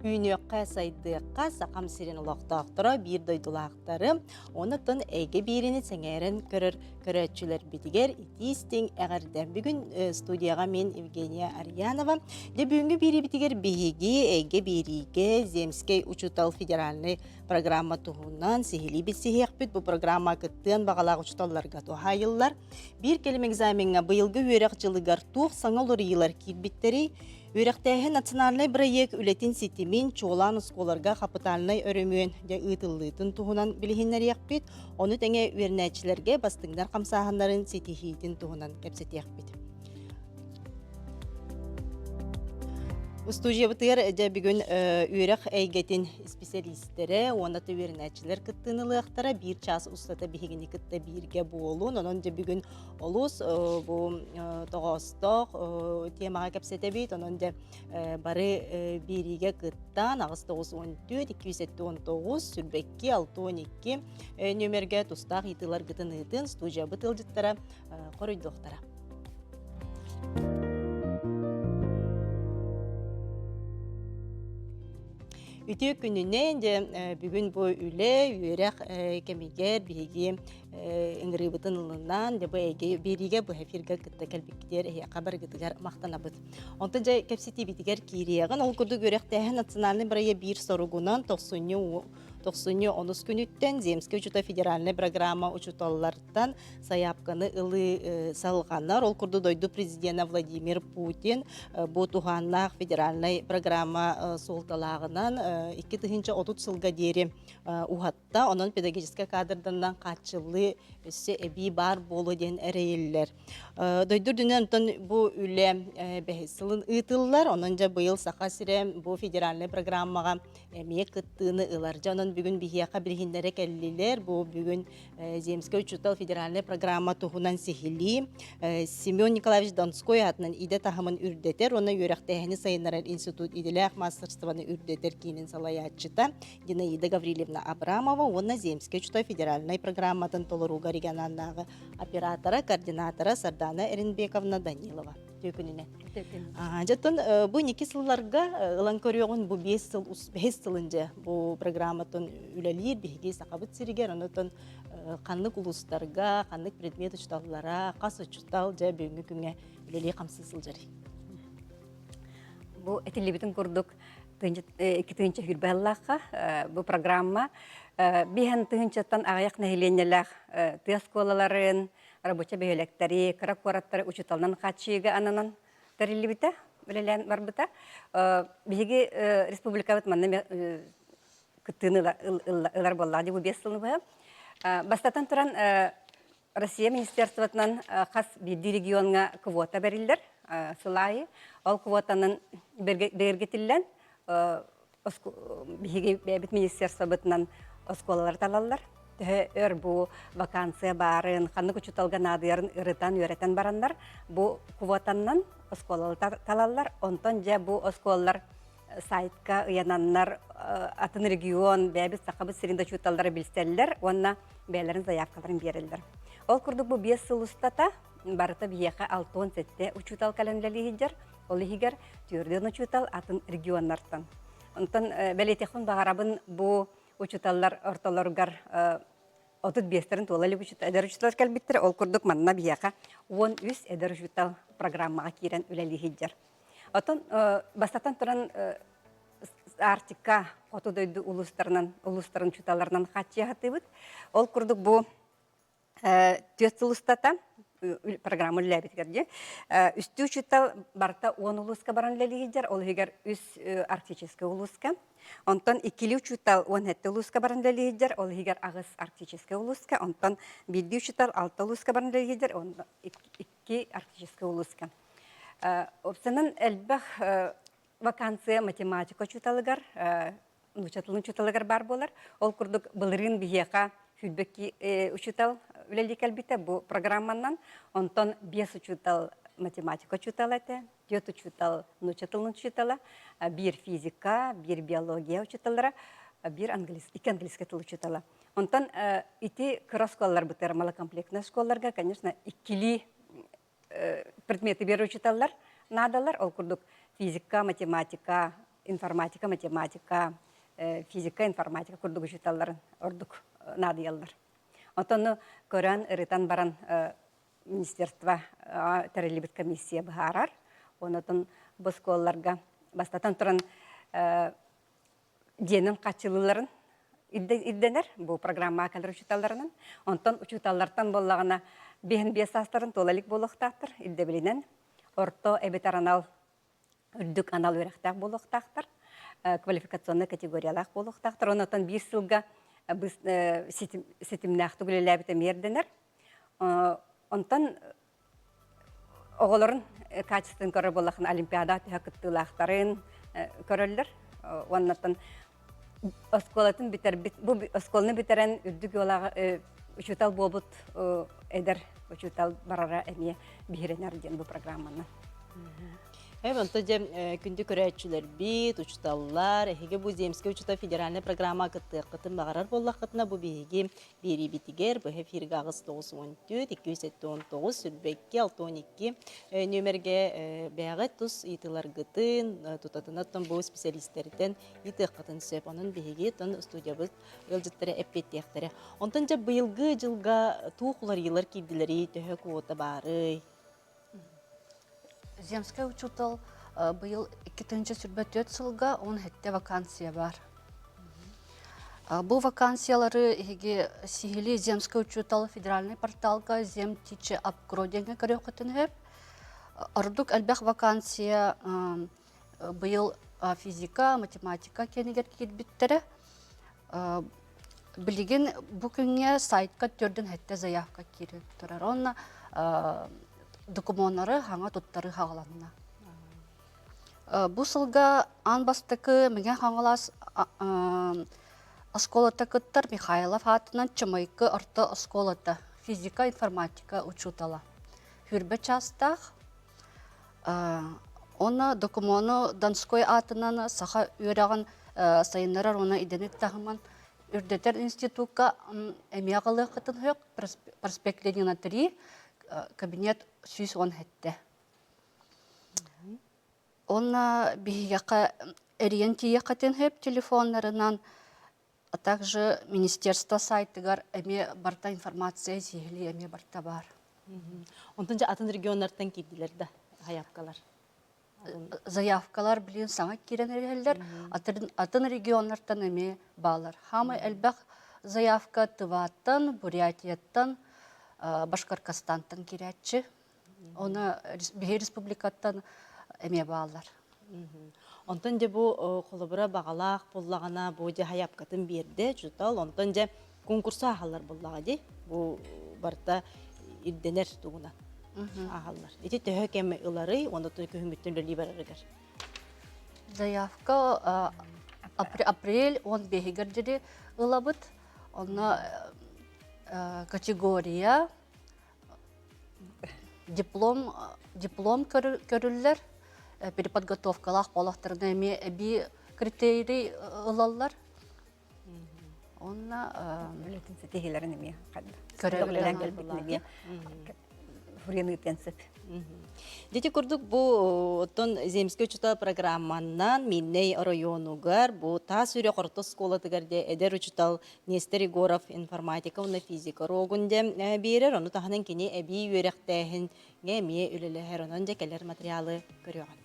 үйнөккө сайдыакка сакам сирен улактаактара бир дойдулаактары онутун эге бирини сеңерен көрөчүлөр битигер итистиң эгерден бүгүн студияга мен Евгения Арьянова де бүгүнгү бири битигер биһиги эге бириге Земский учутал федеральный программа туһунан сихили бисихиякпит бу программа кыттыан багалаак учуталларга тухайыллар бир келим экзаменга быйылгы үөрек жылыгар тух саңалыр йылар кирбиттери Үрәктәһе национальный проект үлетин ситимин чолан сколарга капитальный өрөмөн дә ытыллытын туһунан билихиннәр яқпит, оны тәңе үрнәчләргә бастыңдар камсаһаннарын ситихитин туһунан кепсет яқпит. Студия бытыр дә бүгүн үрәк әйгәтин специалистлары, оны үрнәчләр кыттынылыктара бир час устата бигени кытта бирге болун, онон дә бүгүн олус бу тогосток темага кепсете бит, онон дә бары бириге кыттан агыста 14 279 сүрбекки 612 нөмерге тустак итылар гытынытын студия бытылдыттара коройдоктара. Үтө күнүнен де бүгүн бу үле үрәк кемигер биги иңрибытын ылынан де бу эге бириге бу эфирге кытта келбиктер хабар гытыгар мактанабыт. Онтон же кепсити битигер кириягын ол курду көрөктәһе национальный брая бир соругунан 90 күнүттен Земский учута федеральный программа учуталлардан саяпканы ылы салганнар. Ол курду дойду президент Владимир Путин бу туганнак федеральный программа солталагынан 2030 сылга дери ухатта, онон педагогический кадрдан катчылы өссе эби бар болу ден әрейілер. Дойдур дүнен бу үле бәхесілін ытыллар, онон жа быйыл сақа сире бу федеральный программаға әмие кыттыны ылар. Жанын бүгін бихияқа біргендері кәлілер, бу бүгін Земский учутал федеральный программа туғынан сихили. Семен Николаевич Донской атынан иде тахымын үрдетер, оны өрәқтәхіні сайынарар институт иделәк мастерстваны үрдетер кейнін салаятчыта. Динаида Гаврилевна Абрамова, оны Земский учутал федеральный программадан толыруға региональнағы оператора, координатора Сардана Эренбековна Данилова. Төкүнүнө. Жаттан бу 2 сылларга ылан көрөгөн бу 5 сылынча бу программатын үлелир биги сакабыт сиригер анатан канлык улустарга, канлык предмет учталлара, кас учтал же бүгүнкү күнгө үлели камсыз сылжары. Бу этилибитин курдук 2-нче хүрбаллакка бу программа биһен 2-нчеттан аяк нәһиленнеләр тесколаларын рабоча бәйлектәри, кракораттары учуталнан качыга ананан тәрилибите, белән барбыта. Биге республика бит манна кыттыны ылар боллады бу 5 сылны бу. Бастатан туран Россия министерствотынан хас бир регионга квота берилдер, сылай. Ал квотанын бергетилен биге бит министерство битнан осколалар талаллар. Өр бу вакансия барын, ханнык учуталган адыярын ырытан үйрәтен барандар, бу квотаннан осколалар талаллар, онтон же бу осколалар сайтка ыянаннар атын регион, бәбіз сақабыз сиринда чуталдары білстелілер, онна бәлерін заявкаларын берілдір. Ол күрдік бу 5 сыл ұстата, барыта бияқа 6-17 учутал каленләлі хиджар, ол хигер түйірден учутал атын регионнартан. Онтон бәлетеқын бағарабын бу учуталлар орталаргар отут бестерин толали эдер учутал калбиттер ол курдук манна бияка 13 эдер учутал программага кирен үлели хиджар. Отон бастатан туран артика отудойду улустарын чуталарынан хатчыгатыбыт. Ол курдук бу төстулустата программа ләбиткәрде. Үстү учутал барта 10 улуска баран лелигер, ол хигер үс арктический улуска. Онтон 2 учутал 17 улуска баран лелигер, ол хигер агыс арктический улуска. Онтон 1 учутал 6 улуска баран лелигер, он 2 арктический улуска. Опсанан элбах вакансия математика учуталыгар, учуталын учуталыгар бар болар. Ол курдук былырын бияка хүлбекки учутал үлеликел бите бу программанан, онтон 5 учутал математика учутал эте, 4 учутал учуталын учутала, 1 физика, 1 биология учуталара, 2 английский тил учутала. Онтон ити кроссколлар бутер малокомплектный школларга, конечно, икили предметы беру учуталлар надалар, ол курдук физика, математика, информатика, математика, физика, информатика курдук учуталларын ордук надыяллар. Отону көрөн ырытан баран министерство терелибит комиссия бахарар. Онотон босколларга бастатан туран денин качылыларын идденер бу программа калыр учуталларынан. Онтон учуталлартан боллагана бehen бесастарын толалик болохтактыр иддебилинен. Орто эбетаранал үрдүк анал өрөктак болохтактыр. Квалификационный категориялах болохтактыр. Онотон 1 жылга сетимнах тугулеләбите мерденер. Онтон оголорун качествен көрө боллахын олимпиада төһөкүттүлахтарын көрөллөр. Оннотон осколатын битер бу осколны битерен үрдүк олага учутал болбут эдер учутал барара эмие биренер ден бу программаны. Онто же күндү көрөчүлөр бит, учуталлар, эге бу Земский учута федеральный программа кытын багарар боллакытына бу биги бери битигер, бу эфирге агыс 914 279 сүрбекке 612 нөмерге бәгы тус итылар гытын, тутатынаттан бу специалисттерден итык кытын сөп, анын биги тон студиябыз ылжыттары эппеттектери. Онтон же быйылгы жылга туухлар йылар кидилери төһө квота бары. Земский учутал был 2-нче сүрбөт сылга, он хетте вакансия бар. Бу вакансиялары эге сигили Земский учутал федеральный порталга Зем тиче апгроденге көрөкөтүн хеп. Ордук албах вакансия был физика, математика кенигер кирбиттере. Билеген бу күнгө сайтка төрдөн хетте заявка кирип турар. Онна документтары хаңа туттары хагаланына. Бу сылга анбастыкы меген хаңалас осколата кыттар Михайлов атынан чымайкы орто осколата физика, информатика учутала. Хүрбе частах оны документы Донской атынан саха үйрәгән сайыннарар оны иденет тагыман үрдетер институтка эмиягылы кытын хык проспектление на 3 кабинет сүз он хетте. Он бияка ориентия катын хеп телефонларынан, а также министерство сайтыгар эме барта информация сигили эме барта бар. Онтон же атын регионнардан кидилер да заявкалар. Заявкалар билин саңа киренелер, атын регионнардан эме балар. Хамы элбак заявка Тываттан, Бурятияттан, Башкортостантан кирәтче. Оны Бехи республикаттан эме баалар. Онтон же бу колобура багалак боллагана бу же хаяпкатын берде жутал. Онтон же конкурса ахалар боллага де. Бу барта ирденер тугуна ахалар. Эти төһө кеме ылары, онда көһүмүттөн либерарыгар. Заявка апрель 15 гердери ылабыт. Оны категория диплом көрүллер, переподготовкалах болақтарына эме би критерий ылаллар. Онна Үлетинсе тегелерин эме көрөллөр. Фурьяны тенсеп. Дети курдук бу оттон Земский учута программанан Минней районугар бу та сүрө корто школатыгарде эдер учутал Нестер Егоров информатика уна физика рогунде берер, ону таханын кини эби үйректехин геме үлеле херонон жекелер материалы көрөгөн.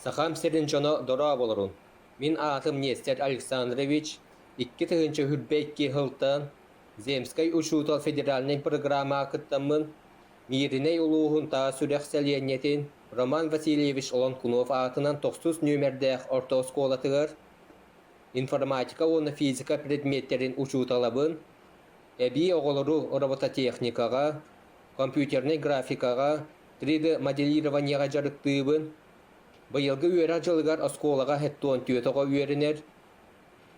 Сахам Серенчоно дора болорун. Мин атым Нестер Александрович 2-нче хүрбекки хылтан Земский учута федеральный программа кыттамын Мириней улуғын та сүрәқсәлиенетін Роман Васильевич Олонкунов атынан 9 нөмердәқ орта школатығыр информатика оны физика предметтерін учуталабын әбі оғылыру робототехникаға, компьютерный графикаға, 3D моделированияға жарықтыбын. Бұйылғы үйері жылығар осколаға хеттуан түйетіға үйерінер.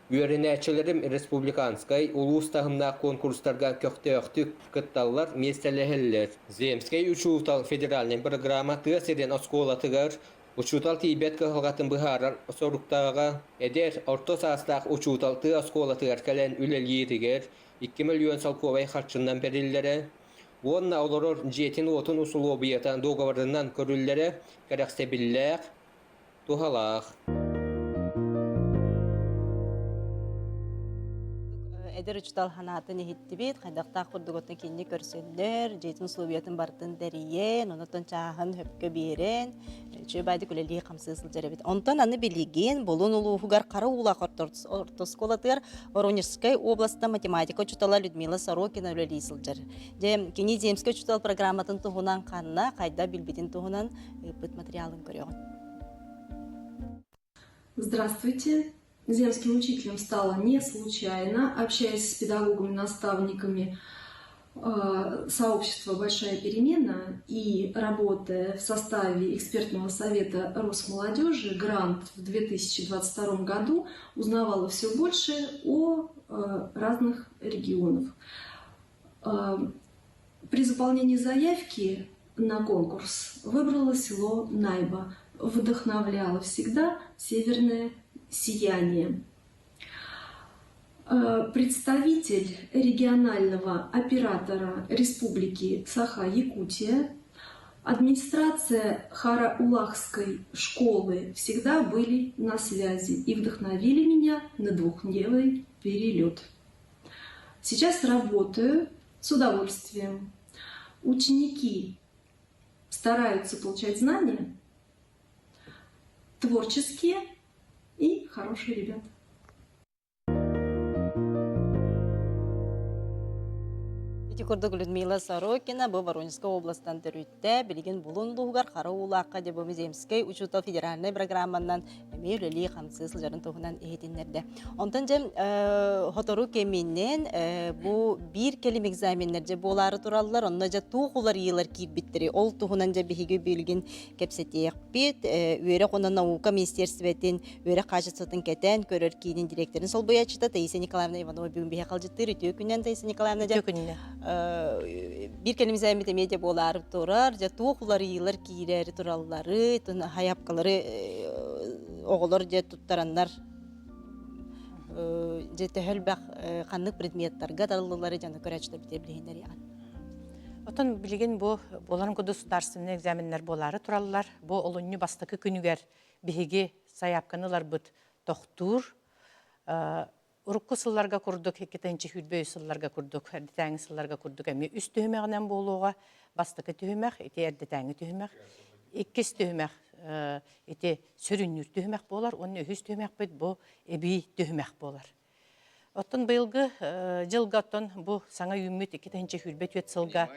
Үйерінәчілерім республиканскай улус тағымнақ конкурстарға көкті-өқтік кытталлар местелехеллер. Земский учутал федеральный программа тыасерен осколатығар, учутал тибет кығылғатын бұхарар соруқтаға, әдер орто састақ учутал ты осколатығар кәлен үлелгетігер, 2 миллион салковай қарчыннан берілдері. Онна олорор жетин отын усулу бұйатан доғаварынан көрілдері кәрәқсебілләқ, Тухалах. Эдер учтал ханатын ehиттибит, хайдақта құрдығытын кенне көрсөнлер, жетін словиятын бартын дәрие, онытын чағын хөпкө берен, чөй байды күлелі қамсызыл жарабит. Онтан аны білеген, болын ұлуғығар қары улақ ортосколатыр Воронежской областта математика учтала Людмила Сорокина өлелейсіл жар. Кені земскі учтал программатын тұғынан қанна, қайда білбетін тұғынан бұт материалын көреген. Здравствуйте. Земским учителем стала не случайно. Общаясь с педагогами, наставниками сообщества «Большая перемена» и работая в составе экспертного совета Росмолодежи, грант в 2022 году узнавала все больше о разных регионах. При заполнении заявки на конкурс выбрала село Найба. Вдохновляло всегда северное сияние. Представитель регионального оператора Республики Саха-Якутия, администрация Хара-Улахской школы всегда были на связи и вдохновили меня на двухдневный перелет. Сейчас работаю с удовольствием. Ученики стараются получать знания, творческие и хорошие ребята. Көрдік Людмила Сорокина, бұл Воронежской областан түрітті, білген бұлын ұлғар қары ұлаққа деп Земский учутал федеральный программанан мейлі қамсыз жарын тұғынан ехетінлерді. Онтан жем хотору кеменнен бұл бір келім экзаменлерде болары туралылар, онна жа туғылар елар кейіп біттірі. Ол тұғынан жа бігі білген кепсетеяқ бет, өйрі қонан наука министерстветін, өйрі қажытсатын кәтен, көрір кейдің директорын сол бұячыда Таисия Николаевна Иванова бүгін бейе қалжыттыр, үтіе күннен Таисия Николаевна жа. Bir kelimize medya bolar turar, ja tuğlar yıllar kirer turalları, hayapkaları oğullar ja tuttaranlar ja tehölbaq qanlık предметтерге дарылылары жана көрәчтер битеблейнер ян. Отон билген бу боларын государственный экзаменнер болары тураллар. Бу олонну бастыкы күнүгер биһиги саяпканылар бут тохтур. Урукку сылларга курдук, 2-нче хүлбөй сылларга курдук, эрдетәңи сылларга курдук. Эми үс төһмәгенән болууга бастыкы төһмәк, ити эрдетәңи төһмәк, иккис төһмәк, ити сөрүннүр төһмәк болар, оны үс төһмәк бит бу эби төһмәк болар. Оттон быйылгы жылга оттон бу саңа үммүт 2-нче хүлбөй төт сылга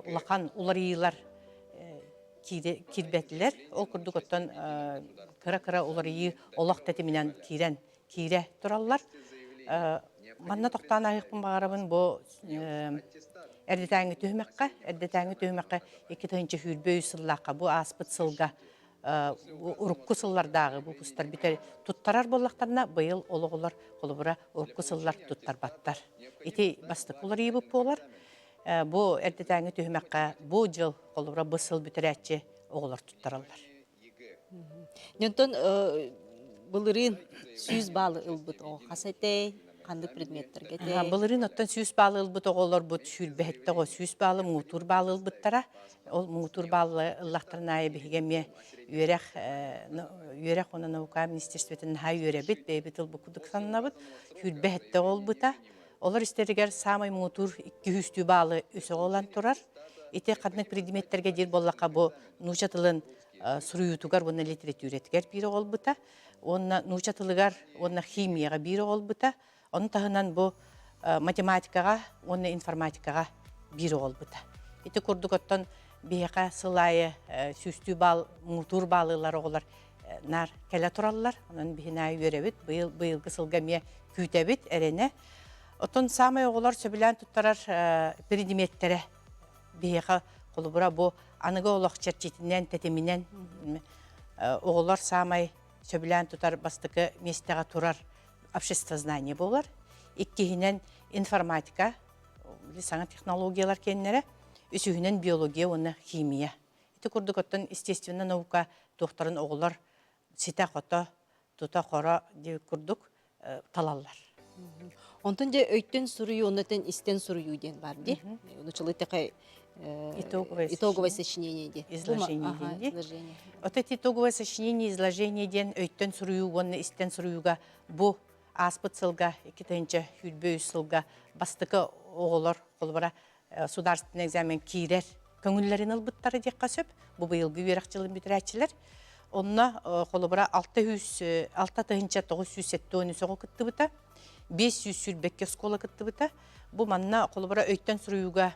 улахан уларыйлар кирбетлер. Ол курдук оттон кыра-кыра уларыйы олак тетиминен кире тураллар. Манна тоқтан айықпын бағарабын бұл әрдетәңі түймәққа 2-нче хүлбөй сыллаққа, бұл аспыт сылға, ұрыққы сыллардағы бұл құстар бітер тұттарар болақтарына бұйыл олығылар қолыбыра ұрыққы сыллар тұттар баттар. Еті бастық олар ебіп болар. Бұл әрдетәңі түймәққа бұл жыл қолыбыра бұсыл бітер әтче оғылар тұттаралар. Нентон Былырын сүйіз балы ылбыт о қасетей, қандық предметтерге де. Былырын оттан сүйіз балы ылбыт оғылар бұт шүрбәтті оғы сүйіз балы мұғытур балы ылбыттара. Ол мұғытур балы ыллақтарын айы бігеме үйерек оны наука министерстветінің хай үйеребіт, бейбіт ылбы күдік санына бұт, шүрбәтті ол бұта. Олар істерігер самай мұғытур 200 балы өсі олан тұрар. Ете қаднық предметтерге дер боллаққа бұ нұшатылын сұруютугар, оны литературетігер бірі ол бұта. Онна нучатылыгар, онна химияға бири олбыта, onun tahınan bu matematikaga, onu informatikaga biри olbuta. Ити kurduk ottan beyqa sılaya süstü bal, mutur balılar oğlar nar kele turallar. Onun bihinayı görebit, bıyılgı sılgamya kütebit erene. Ottan samay oğlar söbilen tuttarar predmettere beyqa kolubura bu anıga olaq çerçetinden teteminen oğlar samay söbilen tutar bastıkı mestega turar обществознание болар. Иккихинен информатика, саңа технологиялар кеннере, үсүхинен биология, оны химия. Ити курдук оттан естественно наука докторын оғылар сите қото, тута қора деп курдук талалар. Онтан же өйттен суруyu, онтан истен суруyu ден бар де. Онучылы текай итоговое сочинение де. Изложение Ага, денди. изложение. Вот эти итоговое сочинение, изложение ден өйттен суруyu, онны истен суруюга бу аспыт сылга, екетенче хүлбөй сылга бастықы оғылар, қолбара сударственный экзамен кирер көңіллерін ылбыттары дек қасөп, бу быйылғы верақ жылын бітірәтшілер. Онна қолбара 600 тыгынча 970 соғы кытты бұта, 500 сүрбекке скола кытты бұта. Бу манна қолбара өйттен суруюга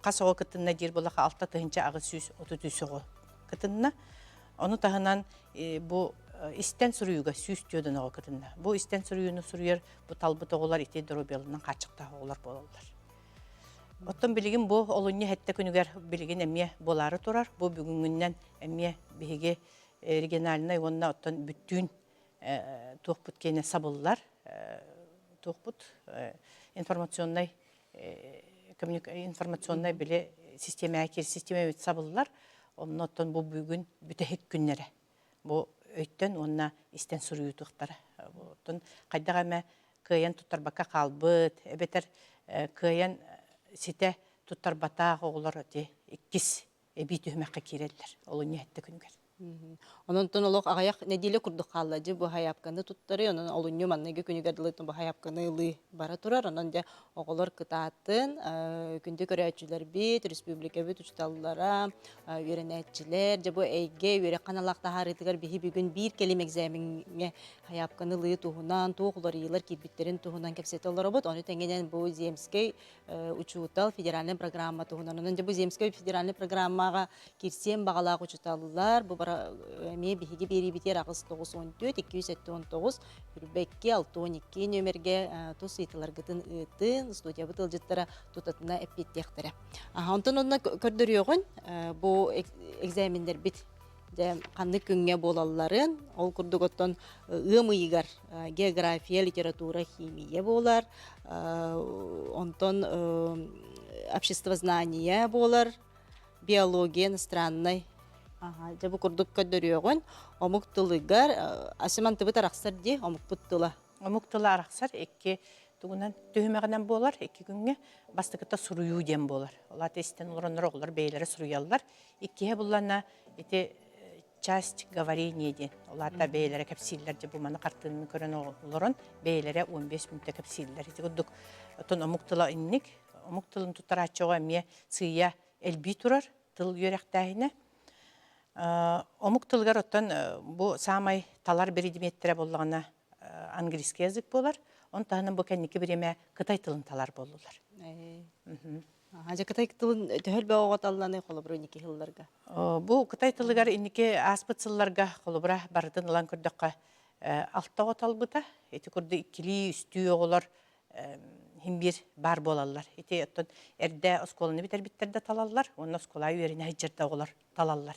қасоғы кытынна дер болаға 6 тыгынча ағы 130 соғы кытынна. Оны тағынан бу истен суруюга сүз түйөдін оғы кытынна. Бу истен суруюны суруер, бу талбыт оғылар ите дұрубелінің қачықта оғылар болалар. Оттон билигин бу олуння хетте күнүгер билигин эмме болары турар. Бу бүгүнгүннен эмме биге региональный онна оттон бүттүн туохпут кене сабыллар, туохпут информационный биле система сабыллар. Онна оттон бу бүгүн бүтехек күннере. Бу өйттен онна истен суруу туктар. Оттон кайдагаме кыян туттарбакка калбыт, эбетер кыян сите туттар батаа оғылар өте иккис эби түймәккә кирелләр. Олы ниһәтте күнгәр. Онон олох агаяк неделе курдук каллажы бу хаяпканы туттары, онон олунню манныгы күнүгәрдиле бу хаяпканы ылы бара турар, онон де оголор кытатын, күндө көрәчүләр бит, республика бит учталлара, веренәтчиләр, же бу эйге вере каналакта харытыгар бихи бүгүн бир келем экзаменге хаяпканы ылы туһунан, тугылар йылар кирбиттерин туһунан кепсетелер бут, оны теңгенен бу земский учутал федеральный программа туһунан, онон же бу земский федеральный программага кирсем багалак учталлар, бу Ме биһиги бери битер агыс 914 279 үрбекке 612 нөмерге тус итылар гытын ытын студия бытылжыттара тутатына эппеттехтере. Онтон онна көрдөрүгөн бу экзамендер бит де канды күнгө болалларын ол курдуготтон ыйгар география, литература, химия болар, онтон обществознание болар, биология, иностранный. Жабы курдук көдөрүгөн омуктылыгар асыман тыбы тараксар ди омукпуттыла. Омуктыла араксар экки тугунан төһүмөгөнөн болар, экки күнгө бастыкта суруйуу дем болар. Олар тестен олоронор оглар бейлери суруяллар. Иккиhe буллана эти часть говорения ден. Олар да бейлери кепсиллер же бу маны картынын көрөн олорон бейлери 15 мүнөттө кепсиллер. Кудук отон омуктыла инник, омуктылын тутарачыга ме сыя элби турар, тыл йөрөктәһине. Омуктылгар оттан бу самай талар беридиметтере боллагана английский язык болар. Он тагынан бу кенники биреме кытай тылын талар болулар. Ажа кытай тылын төхөлбө оготалланы колобру ники хылларга. Бу кытай тылыгар инники аспытсылларга колобра бардын улан көрдөккө алта оготалбыта. Эти көрдө икили үстүү оголор химбир бар болалар. Эти оттон эрде осколаны битербиттерде талаллар. Онна осколай үйөрүнө хыжырда оголор талаллар.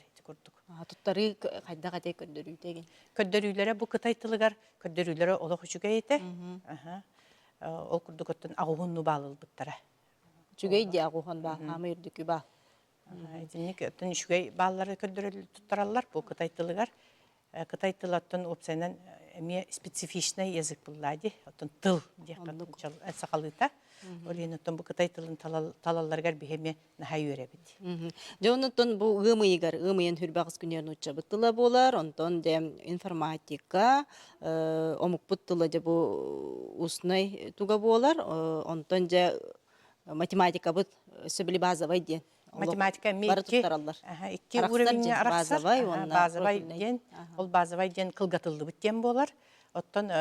Туттары кайда катай көдөрүү деген. Көдөрүүлөрө бу кытай тылыгар көдөрүүлөрө олох үчүгө эте. Ол курдуготтон агуунну баалылбыттара. Үчүгөй ди агуун ба, хамы үрдүкү ба. Эдинник оттон үчүгөй баалары көдөрүлү туттараллар бу кытай тылыгар. Кытай тылаттан опсайнан эме специфичный язык буллади. Оттон тыл дияққан сакалыта. Олен оттон бу кытай тылын талалларгар бихеме нахай өребит. Жонотон бу ымыйгар, ымыйын хүрбагыс күнерін учабыттыла болар, онтон де информатика, омукпуттыла де бу устной туга болар, онтон де математика бут сөбілі базовай ден. Математика икки уровенне араксар. Базовай ден, ол базовай ден кылгатылды бит ден болар. Оттон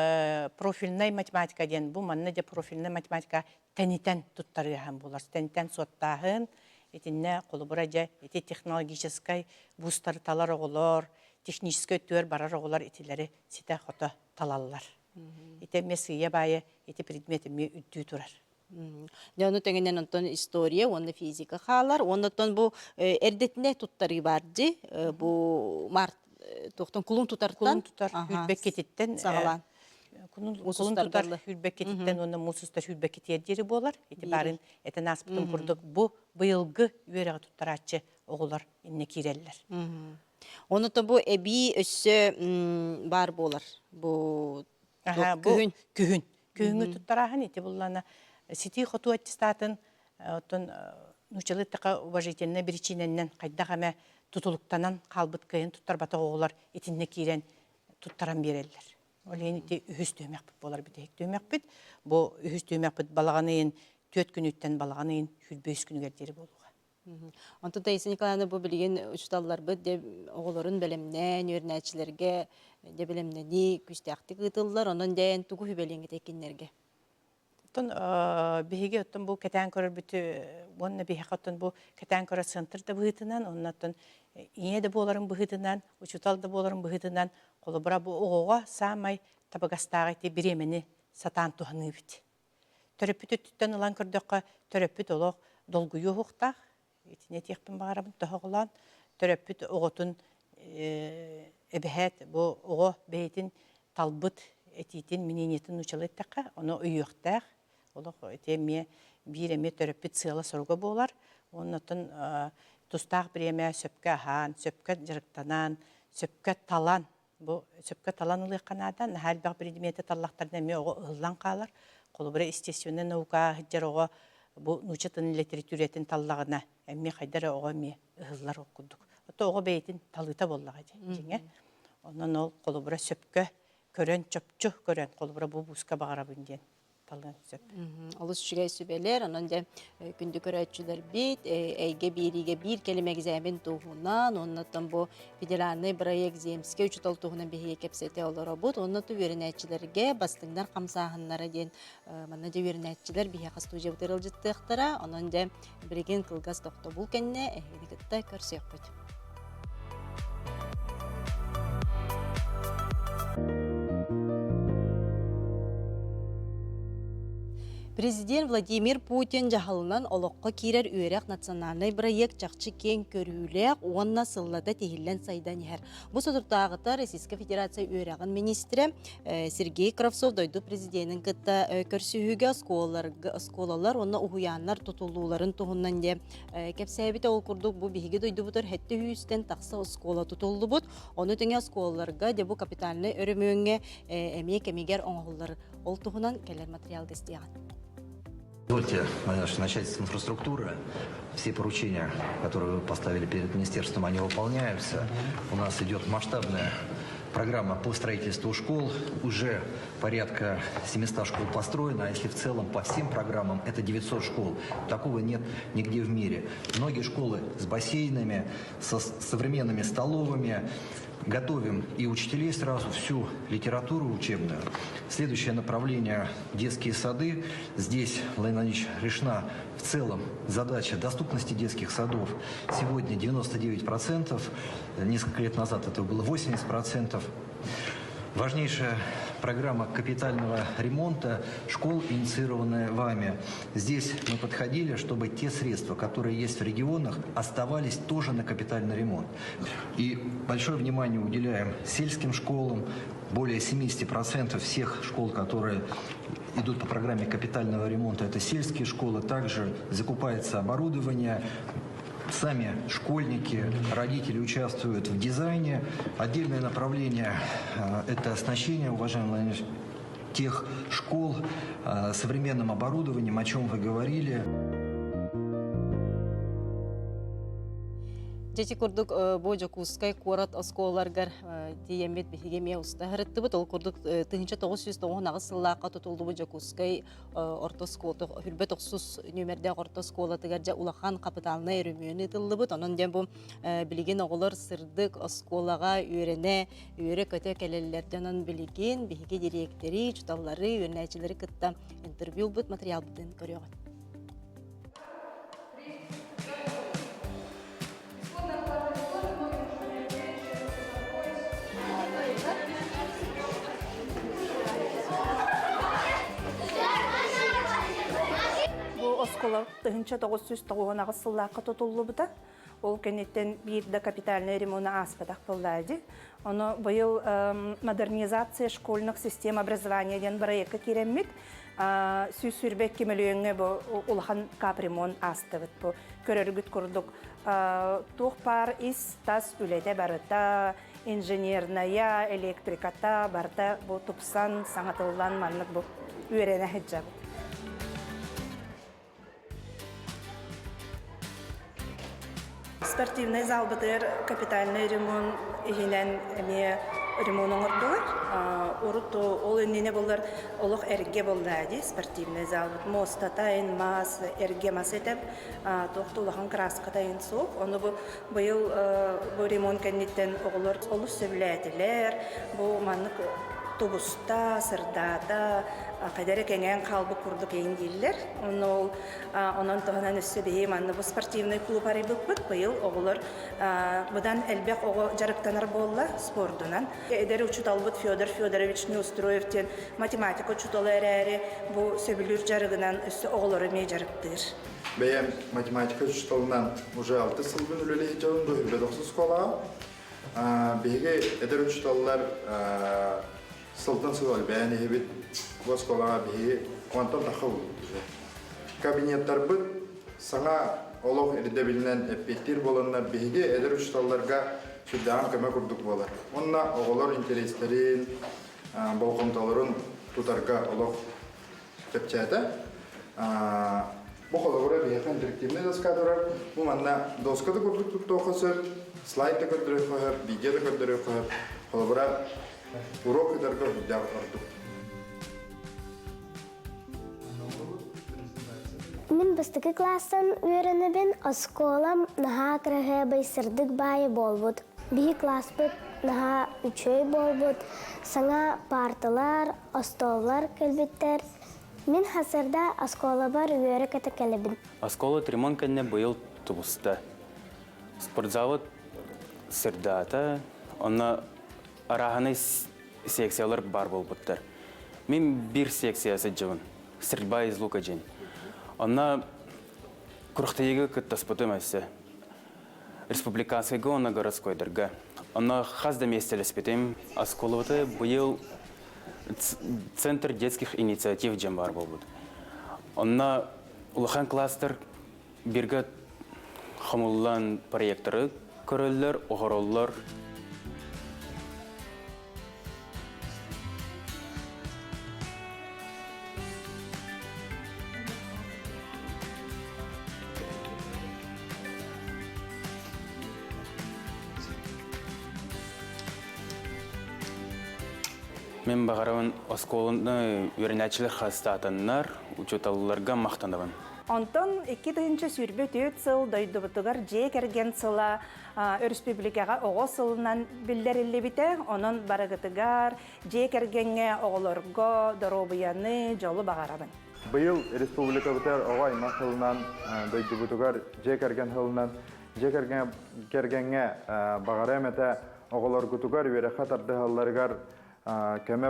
профильный математика ден, бу манна де профильный математика тенитен туттары хан болар. Тенитен соттахын, этинне колубура же, эти технологической бустары талар оголор, технической төр барар оголор этилери сите хото талаллар. Эти месые бае, эти предметы ме үттүү турар. Жаны теңенен онтон история, онны физика халар, оннотон бу эрдетине туттары барды, бу март тоқтон кулун тутар хүрбек кететтен сагалан. Кулун тутар хүрбек кететтен онны мусустар хүрбек кетер болар. Эти барын этен аспытын курдук бу быйылгы үйөрөгө туттарачы оголор инне киреллер. Оннотон бу эби өссө бар болар. Бу күһүн туттарахан эти буллана сити хоту аттестатын отон нучалыттака уважительный причиненнен кайда гаме тутулуктанан калбыт кыйын туттарбата оголар итинне кирен туттаран береллер. Олен ити үһүс төмөкпүт болар битек төмөкпүт. Бу үһүс төмөкпүт балаганын 4 күнүттен балаганын 5 күнүгер дери болуга. Онто Таиса Николаевна бу билген учталлар бит деп оголорун белемнен өрнәчләргә деп белемнени күстәкти кытыллар, онон дәен тугу хүбәленге текиннәргә. Тон биһиге оттон бу кетән көрөр бүтү онна биһи оттон бу кетән көрөр центрда быһытынан оннаттон ие де боларын быһытынан учутал да боларын быһытынан колобра бу огога самай табагастагы те биремени сатан туханы бит. Төрөпүт түттен улан көрдөккө төрөпүт олог долгую хуктак итине текпин багарабын тохоглан төрөпүт оготун эбехет бу ого бейтин талбыт этитин мининетин учалыттакка оны уйуктак олог этеме биреме төрөпүт сыйла сорго болар. Оннотон тустак биреме сөпкө хан, сөпкө жырыктанан, сөпкө талан. Бу сөпкө талан ылы канадан һәр баг предмети таллактарда эме ого ыллан калар. Колубра естественный наука хҗарого бу нучатын литературатын таллагына эми хайдара ого ме ыллар окудук. Ото ого бейтин талыта боллага жеңе. Онон ол колубра сөпкө көрөн чөпчү көрөн колубра бу буска багарабын ден. Олус шүгәй сүбәләр, анан да күндү көрәтчүләр бит, әйге бириге бир келеме экзамен туһунан, оннан бу федеральный проект земскә учетал туһунан бихе кепсете олар бут, оннан ту вернәчләргә бастыңдар камсаһыннары ден, мана да вернәчләр бихе хасту җибтерел җиттәхтара, анан да бирген кылгас тохта бул кенне, әйгәттә көрсәк бит. Президент Владимир Путин жахалынан олоққа кирер үйрек национальный проект жақчы кен көрүүлек онна сыллада тегілен сайдан ехер. Бұл сотыртағыта Российская Федерация үйрегін министрі Сергей Кравцов дойду президенtin кытта көрсүhüge сколалар онна ухуяннар тутулууларын туһуннан де кепсәбите ол курдук бу биһиге дойду бутар хетте хүстен такса скола тутулду бут. Оны теңе сколаларга де бу капитальный өрөмөңгө эмек эмигер оңголлар ол туһунан келер материал гестияган. Позвольте начать с инфраструктуры. Все поручения, которые вы поставили перед министерством, они выполняются. У нас идет масштабная программа по строительству школ. Уже порядка 700 школ построено, а если в целом по всем программам это 900 школ. Такого нет нигде в мире. Многие школы с бассейнами, со современными столовыми. Готовим и учителей сразу, всю литературу учебную. Следующее направление – детские сады. Здесь, Владимир Ильич, решена в целом задача доступности детских садов. Сегодня 99%, несколько лет назад это было 80%. Важнейшая программа капитального ремонта школ, инициированная вами. Здесь мы подходили, чтобы те средства, которые есть в регионах, оставались тоже на капитальный ремонт. И большое внимание уделяем сельским школам. Более 70% всех школ, которые идут по программе капитального ремонта, это сельские школы. Также закупается оборудование. Сами школьники, родители участвуют в дизайне. Отдельное направление – это оснащение, уважаемый Владимир Ильич, тех школ современным оборудованием, о чем вы говорили. Дети курдук божа кускай корат осколаргар диемет бихигеме уста харыттыбыт ол курдук тыгынча 909 сыллаакка тутулду божа кускай орто сколто хүрбет оксус нөмерде орто скола тыгаржа улахан капиталына өрөмөнү тыллыбыт онон дем бу билген оголор сырдык осколага үйрө көтө келелерден билген бихиге директори чуталлары өрнәчилери кытта интервью бут материал бутын көрөгөн. Оскола тыгынча 909 сыллаакка тутулду бута. Ол кенеттен бирде капитальный ремонт аспадак болду. Оно быйыл модернизация школьных систем образования ден проектка киреммит. Сүрбек кемелөңгө бу улахан капремонт астыбыт бу. Көрөргүт курдук. Тух пар ис тас үледе барыта, инженерная, электриката барта бу тупсан саңатылдан маннык бу. Үйрәнә хәҗҗәб. Спортивный зал бытыр капитальный ремонт ихинен эме ремонт оңордулар. Урут ол энене болар олох эрге болдади спортивный зал. Моста тайын мас эрге мас этеп тоқтулахан краска тайын соқ. Оны быйыл бу ремонт кеннеттен оголор олус сөйләтилер. Бу маннык тубуста, сырдата, кайдары кеңен қалбы курдук эйин диллер. Онон тоһунан өссө бейим анны бу спортивный клуб арыбык бут. Быйыл оголор будан элбек ого жарыктанар болла спордунан. Эдери учуталбыт Федор Федорович Неустроевтен математика учуталы әрәре бу сөбүлүр жарыгынан өссө оголору мей жарыктыр. Бәйем математика учуталынан уже 6 сылбын үлелі жауын бөйбе 9 скола. Беге эдер учуталылар сылтын сылал бәйәне ебет бұл сколаға беге қуантан тақыл. Кабинеттар бұд саңа олық әрді білінен әппеттер болынна беге эдер учуталыларға сүрдіған көмі күрдік болар. Онна оғылар интерестерін, болқымталарын тұтарға олық тәпчәді. Бұл қолығыра бейхан директивный доска тұрар. Бұл манна доскады күрдік тұтты оқысы, слайды көрдірі қойып, видеоды көрдірі қойып, қолығыра урок эдерге хүддәғ ұрдық. Мен бістігі кластан үйренебен осколам наға кірігі байсырдық байы болбуд. Бейі класс бұд наға үчөй болбуд. Саңа партылар, остоллар кәлбеттер. Мен хасырда оскола бар үйері кәті кәлібін. Оскола ремонт кәнне бұйыл тұбысты. Спортзавод сырдата, оны арағаны секциялар бар болбуттар. Мен бір секциясы жауын, сырдба из лука жен. Она кұрықтайығы күттаспыты мәсі. Республиканскайғы, она городскойдарға. Она хазда местелі спетем, осколоваты бұйыл Центр детских инициатив жем бар болбуд. Она улахан кластер біргі хамуллан проекторы көрілдер, оғыроллар. Мен бағарауын осколыны үйренәчілер хастатынлар, учеталыларға мақтанабын. Онтон 2-інші сүрбе 4 сыл дойдыбытыгар жек әрген сыла республикаға оғы сылынан білдерілі біте, онын барығытыгар жек әргенге оғылырға доробияны жолы бағарабын. Бұйыл республика бұтар оға аймақ сылынан дойдыбытыгар жек әрген сылынан жек әргенге бағарам әті оғылыр күтігар өре қатарды халларығар көмі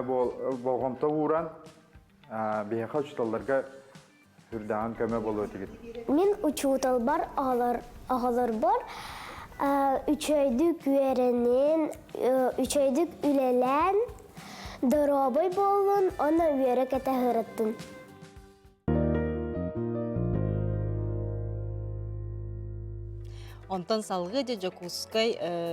болғымта ұран бейхал жұталарға үрдіған көмі болу өтігін. Мен учутал бар ағалар бар. Үчөйдік үйерінен, үчөйдік үлелен, дұрабай болын, оны үйері кәті ғырыттын. Онтан салғы де жокускай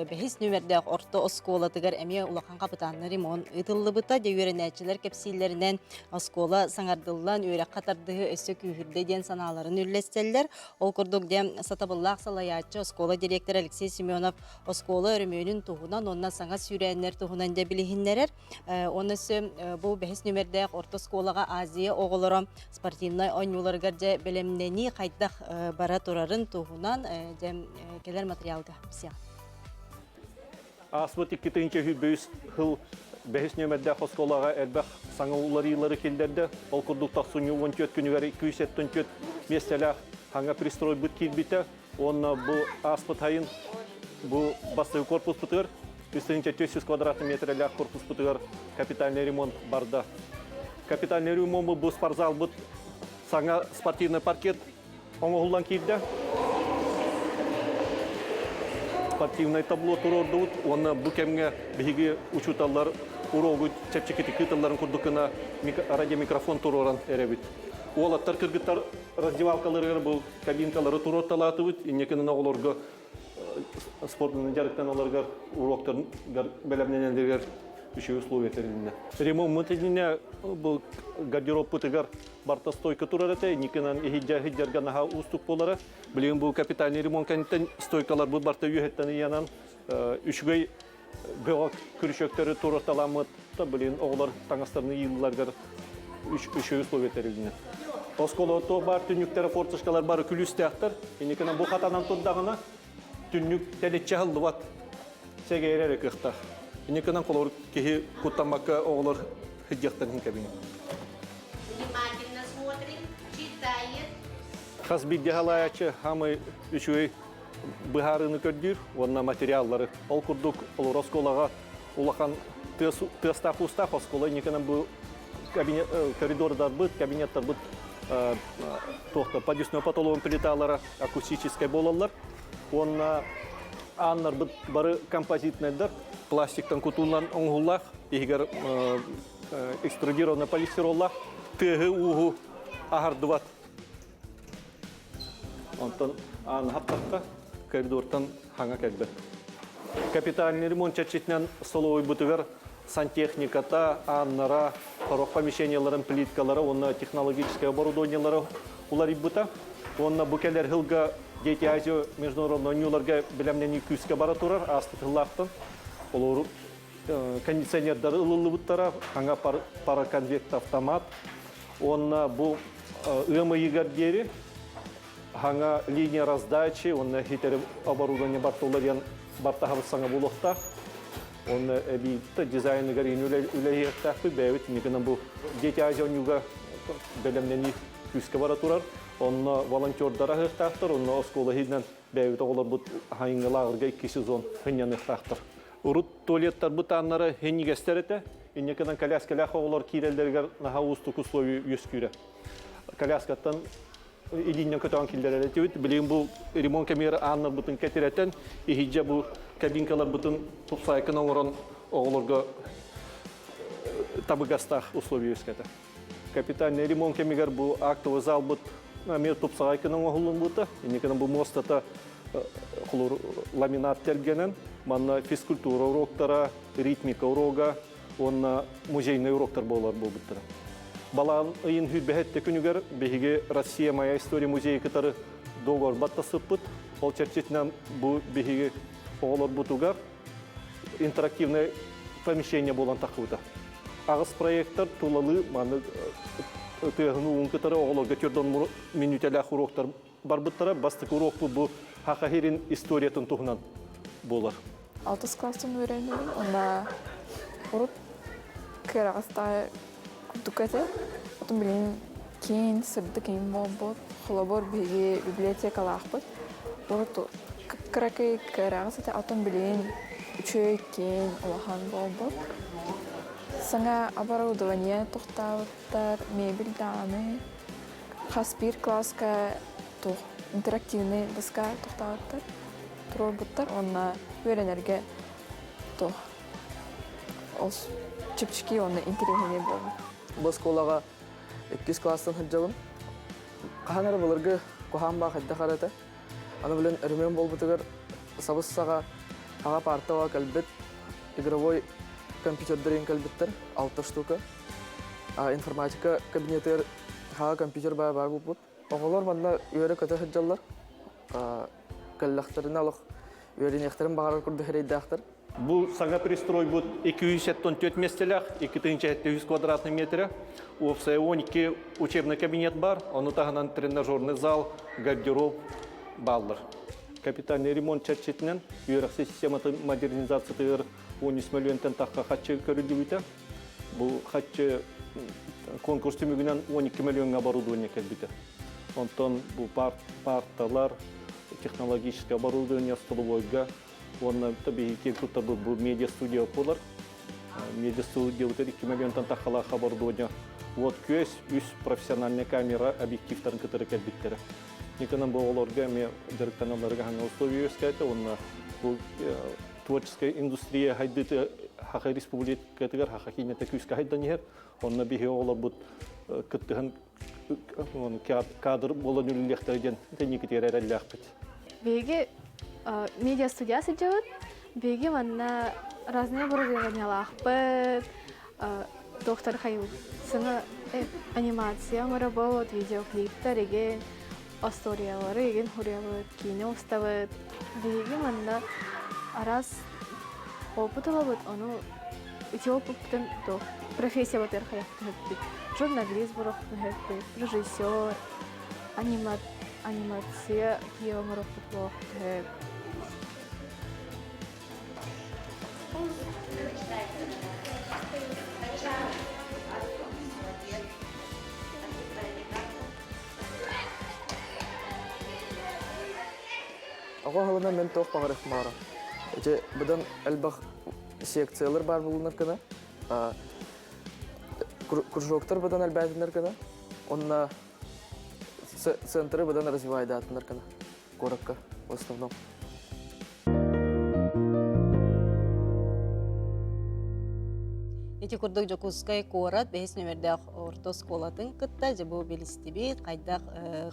бәхис нөмердәк орто оскола тыгар әме улахан капитанны ремонт ытыллы бұта де үйренәчілер кәпсилерінен оскола саңардыллан үйрек қатардығы өсі күйірді ден саналарын үрлестелер. Ол күрдік де сатабыллақ салаятчы оскола директор Алексей Семенов оскола өрімөнін туғынан, онна саңа сүйрәнлер туғынан де білігінлерер. Онысы бұл бәхис нөмердәк орто осколаға Азия оғылыры спортивнай ойнуларғар де білімнені қайдақ бара тұрарын туғынан келер материалға бізя. Асбыт 2-нче хүббөйіз хыл бәхіс нөмерді қосқолаға әлбәқ саңа улары келдерді. Ол күрдіктақ сұны 14 күнігері 274 местелі хаңа пристрой бұт келбеті. Оны бұл аспыт айын бұл бастығы корпус бұтығыр. 300 квадратный метрлі корпус бұтығыр капитальный ремонт барды. Капитальный ремонт бұл спортзал бұт саңа спортивный паркет оңығылдан келді. Спортивный табло турордут, оны бұл кемге бігі учуталар урогу чепчекеті кыталарын күрдікіна радиомикрофон туроран әребіт. Ол аттар кіргіттар раздевалкалары бұл кабинкалары турорталаты бұд, инекенін оғылырға спортының жарықтан оларға уроктарын бәлемненендергер үші условия терилине. Ремонт этине бу гардероб пытыгар барта стойка турарате, никенан хиджерга наха устук болара. Билген бу капитальный ремонт кенттен стойкалар бу барта үйөттен янан үшгөй бөгөк күрүшөктөрү туратталамыт та билген оглар таңастарны йылларга үші условия терилине. Осколото бар түннүктер форточкалар бар күлүстәктер. Никенан бу хатанан турдагына түннүк телече хылдыбат сегерер кыхта. Никенан колор кеһи кутамакка оглар хиджактан кабин. Внимательно смотрим, читает. Хасбидде халаячы хамы үшөй быһарыны көрдүр, онна материаллары. Ол курдук ол Росколага улахан тыста пуста Роскола никенан бу кабинет коридордар быт, кабинеттар быт тохта подъездной потолок плиталары акустический болалар. Онна аннар быт бары композитныйдар, пластиктан кутулан оңгуллах, егер экструдированный полистироллах, тыгы угу агардыват. Онтон аны хаптакка коридортан хаңа келбе. Капитальный ремонт чечетнен столовый бутыгар сантехниката, аннара, порог помещенияларын, плиткалары, онна технологическое оборудованиялары улар ибута. Онна букелер хылга Дети Азия международного нюларга билемнени күскә бара турар, асты тыллактан. Олар кондиционердары ылылы буттара, хаңа параконвект автомат. Онна бу ымы егердери, хаңа линия раздачи, онна хитер оборудование бартуларян бартахабы саңа булықта. Онна битті дизайны гарин үләйектәпі бәйвет, некенен бу Дети Азия нюга билемнени күскә бара турар. Онна волонтердара хыхтақтыр, онна оскола хиднен бәйвет оғылар бұд хайыңғылағырға 2 сезон хыннен хыхтақтыр. Урут туалеттар бұд аннары хеннигестер еті, иннекенен коляскалях оғылар кирелдергер наға устук условия өскүйрі. Коляскаттан илиннен көтіған келдер әлеті өт, білейін бұл ремонт кәмері аннар бұтын кәтіреттен, ехиджа бұл кабинкалар бұтын тұпсайкын оңырын оғыларға табығастақ условия өскәті. Капитальный ремонт кәмегер бұл актовый зал бұд Мер тупсагайкының оғылын бұты, енекінің бұл мостата ламинат тергенен, манна физкультура уроктара, ритмика урога, онна музейный уроктар болар бұл бұттыра. Балан ұйын хүтбәхетті күнігер, бейге Россия моя история музейі кітары доғар баттасып бұт, ол черчетінен бұл бейге оғылар бұтуғар интерактивное помещение болан тақуыда. Ағыз проекттар тулалы, манны тыгыны уңкытары оғыларга көрден минутелях уроктар бар бұттара, бастық урок бұл хақахерин историятын тұғынан болар. 6 класстан öğrendim. Onda urup kırağızda kudukete. Otum bilin keyin sırdı keyin bol xolabor bigi biblioteka laqbıt. Urup kıraqı kırağızda otum bilin üçü keyin olahan bol. Sana оборудование toxtavtar, mebel dami, xas bir klaska tox interaktivni doska toxtavtar. Turur buttar, onna öğrenerge tox os çıpçiki onna интересный болду. Бұл школаға 2 класстан хыджабын. Қаханар бұлырғы қоған ба қайда қарады. Аны білін үрмен бол бұтығыр сабыссаға аға партаға кәлбет, игровой компьютердерин кәлбеттер 6 штука. Информатика кабинеттер аға компьютер бар бұд. Оғылар манда үйері көті хыджалар. Кәлләқтірін алық үйерінектерін бағарар күрді херейдәқтір. Бұл саңа пристрой бұд 274 местелях, 2700 квадратный метрі. Опция 12 учебный кабинет бар, оны тағынан тренажерный зал, гардероб балдыр. Капитальный ремонт чәрчетінен үйерақсы систематы модернизация 13 миллионтен таққа қатшы көрілді бүті. Бұл қатшы конкурс түмігінен 12 миллионға оборудование кәлбіті. Онтан бұл парталар, технологическое оборудование столовойга. Онна табиғи кертуттар бұл медиа-студия болар. Медиа-студия өтер 2 миллионтан таққалақ оборудование. Вот көз, үс профессиональная камера, объективтарын кітірі кәлбіттері. Некенен бұл оларға ме директорларға ғана условия өскәді. Онна бұл творческая индустрия хайдыты хақы республикатығар, хақы кейнеті көзгі хайдан егер. Онна бігі олар бұл күттіғын кадр болан үліліктерден тәнекетер әрәлі ақпет. Беги медиа студиясы жауыт. Беги манна разные оборудования, доктор Хаюл. Сына анимация, работ, видеоклиптер, еген, историялары, еген хурявыт, кино уставыт. Деген анда раз опыт алабыт, оны үте опыттан профессия батыр хаяқты. Журналист бұрық, режиссер, анимация, киомырық бұлық. Ага халына мен тоқ бағарық мара. Эти бұдан әлбақ секциялар бар болыныр кіна. Кружоктар бұдан әлбәтінер кіна. Онна центры бұдан развивайды атыныр кіна. Горакка в основном. Эти курдук жокускай корат бес номердах орто сколатын кытта жабу белистибит кайдак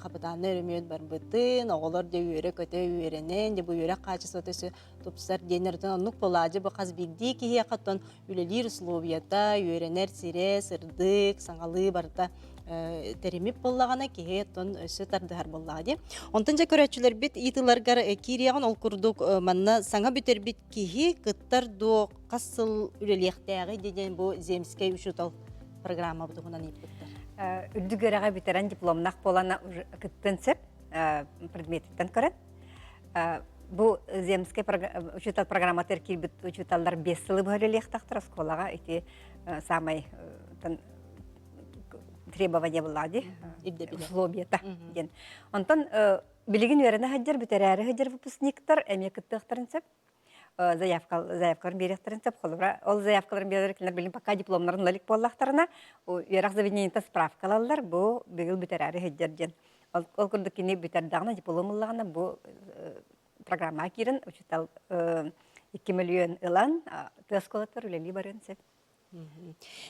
капитаны өрөмөт барбытын оголор де үйрө көтө үйренен де бу үйрө качысы өтөсү тупсар денерден онук болажы бу каз бигди кие каттон үлелир условията үйренер сире сырдык саңалы барда теремип боллагана кие тон өсө тардыгар боллагы. Онтон жа көрөчүлөр бит итыларгар кирияган ол курдук манна саңа бүтер бит кии кыттар до касыл үлелектәгы деген бу земская учутал программа бутугунан иппиттер. Үддүгөрөгө битерен дипломнак болана кыттынсып предметтен көрөт. Бу земская учутал программа теркибит учуталлар 5 жылы бөлелектактыр школага ити самый требования булади условията ген. Онтон билигин өрөне хаджар битерәре хаджар выпускниктар эмекеттертәринсеп заявкаларын беректеринсеп холбра ол заявкаларын беректерин билим пока дипломнарын лалик боллактарына ярак заведениеда справкалалар бу бигил битерәре хаджар ген. Ол курдукини битердагына дипломларына бу программа кирен учитал 2 миллион ылан төсколаттар үлели барынсеп.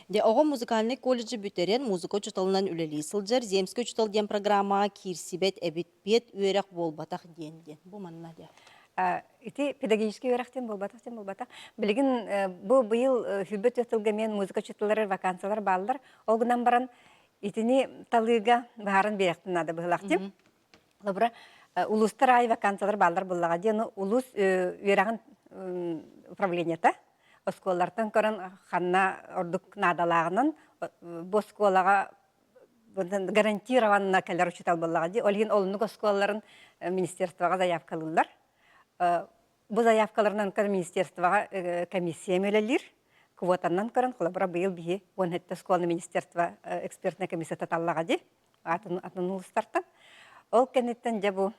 Де ого музыкальный колледжи бүтерен музыка чуталынан үлели сылжар земский чутал ден программа кирсибет эбитпет үйрек болбатак денде. Бу манна де. Ити педагогический үйректен болбатак. Билигин бу быйыл хүбет өтүлгөмен музыка чуталары вакансиялар балдар. Ол гынан баран итини талыга баарын беректин нада быйлактым. Лабра улустар ай вакансиялар балдар буллага ден улус үйрегин управлениета осколлартан көрөн ханна ордук надалагынан босколага гарантированно келер учитал боллага ди олин олнук осколларын министерствога заявкалылар. Бу заявкаларынан көр министерствога комиссия мөлелир. Квотаннан көрөн колобра быйыл бии 17 школны министерство экспертная комиссия таталлага ди атын улустартан. Ол кенеттен жабу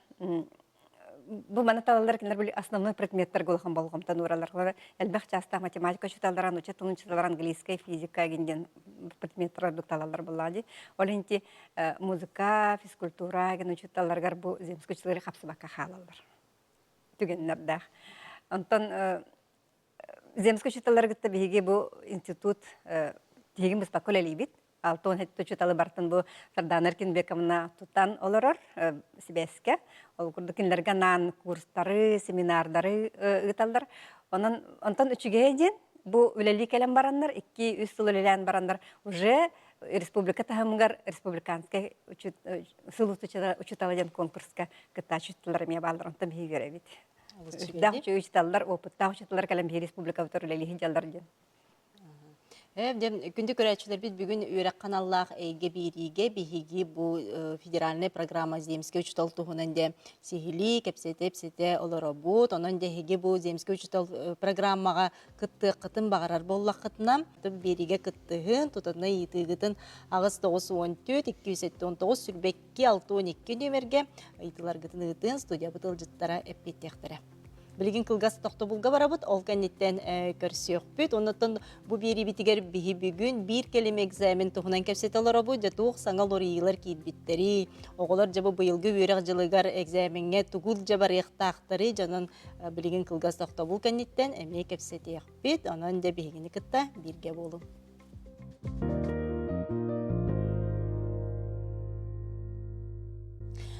бу манаталар кинер били основной предметтер голхан болгомтан уралар. Элбах часта математика чуталаран, учетун чуталаран, английская, физика генден предметтер докталалар буллади. Олинти музыка, физкультура ген чуталаргар бу земский чуталары хапсыбакка халалар. Түгеннердах. Антон земский чуталар гытта биге бу институт тегин бустакол элибит. Алтон хетто чуталы бартын бу Сардан Эркинбековна тутан олорор Сибеске. Ол курдукинлерге нан курстары, семинардары ыталдар. Онтон үчүгө ден бу үлели келен барандар, 2-3 жыл үлелен барандар уже республика тахымгар республиканский сылус учуталы ден конкурска кыта чуталар эме балдар онтон бии көрөбүт. Дах чуталдар опытта чуталар келен бии республика үлели жалдар ден. Күнді көрәтшілер біз бүгін үйрек қаналлақ әйге береге бігеге бұл федеральный программа земский учитал тұғынында сихили, кәпсете олары бұд. Онын дәхеге бұл земский учитал программаға қытын бағарар боллақ қытына. Береге қыттығын, тұтатына етігітін ағыз 914-279 сүрбекке 612 нөмерге айтылар қытын ұтын студия бұтыл жыттара әппеттектірі. Билигин кылгас тохто булга барабыт, ол кеннеттен көрсөкпүт. Оннотон бу бери битигер биги бүгүн бир келиме экзамен тухунан кепсеталар бу жатук саңал орыйлар кийбиттери. Оголор жабы быйылгы үйрек жылыгар экзаменге тугул жабар ыктактары жанын билигин кылгас тохто бул кеннеттен эме кепсетекпит. Анан да бигини кытта бирге болу.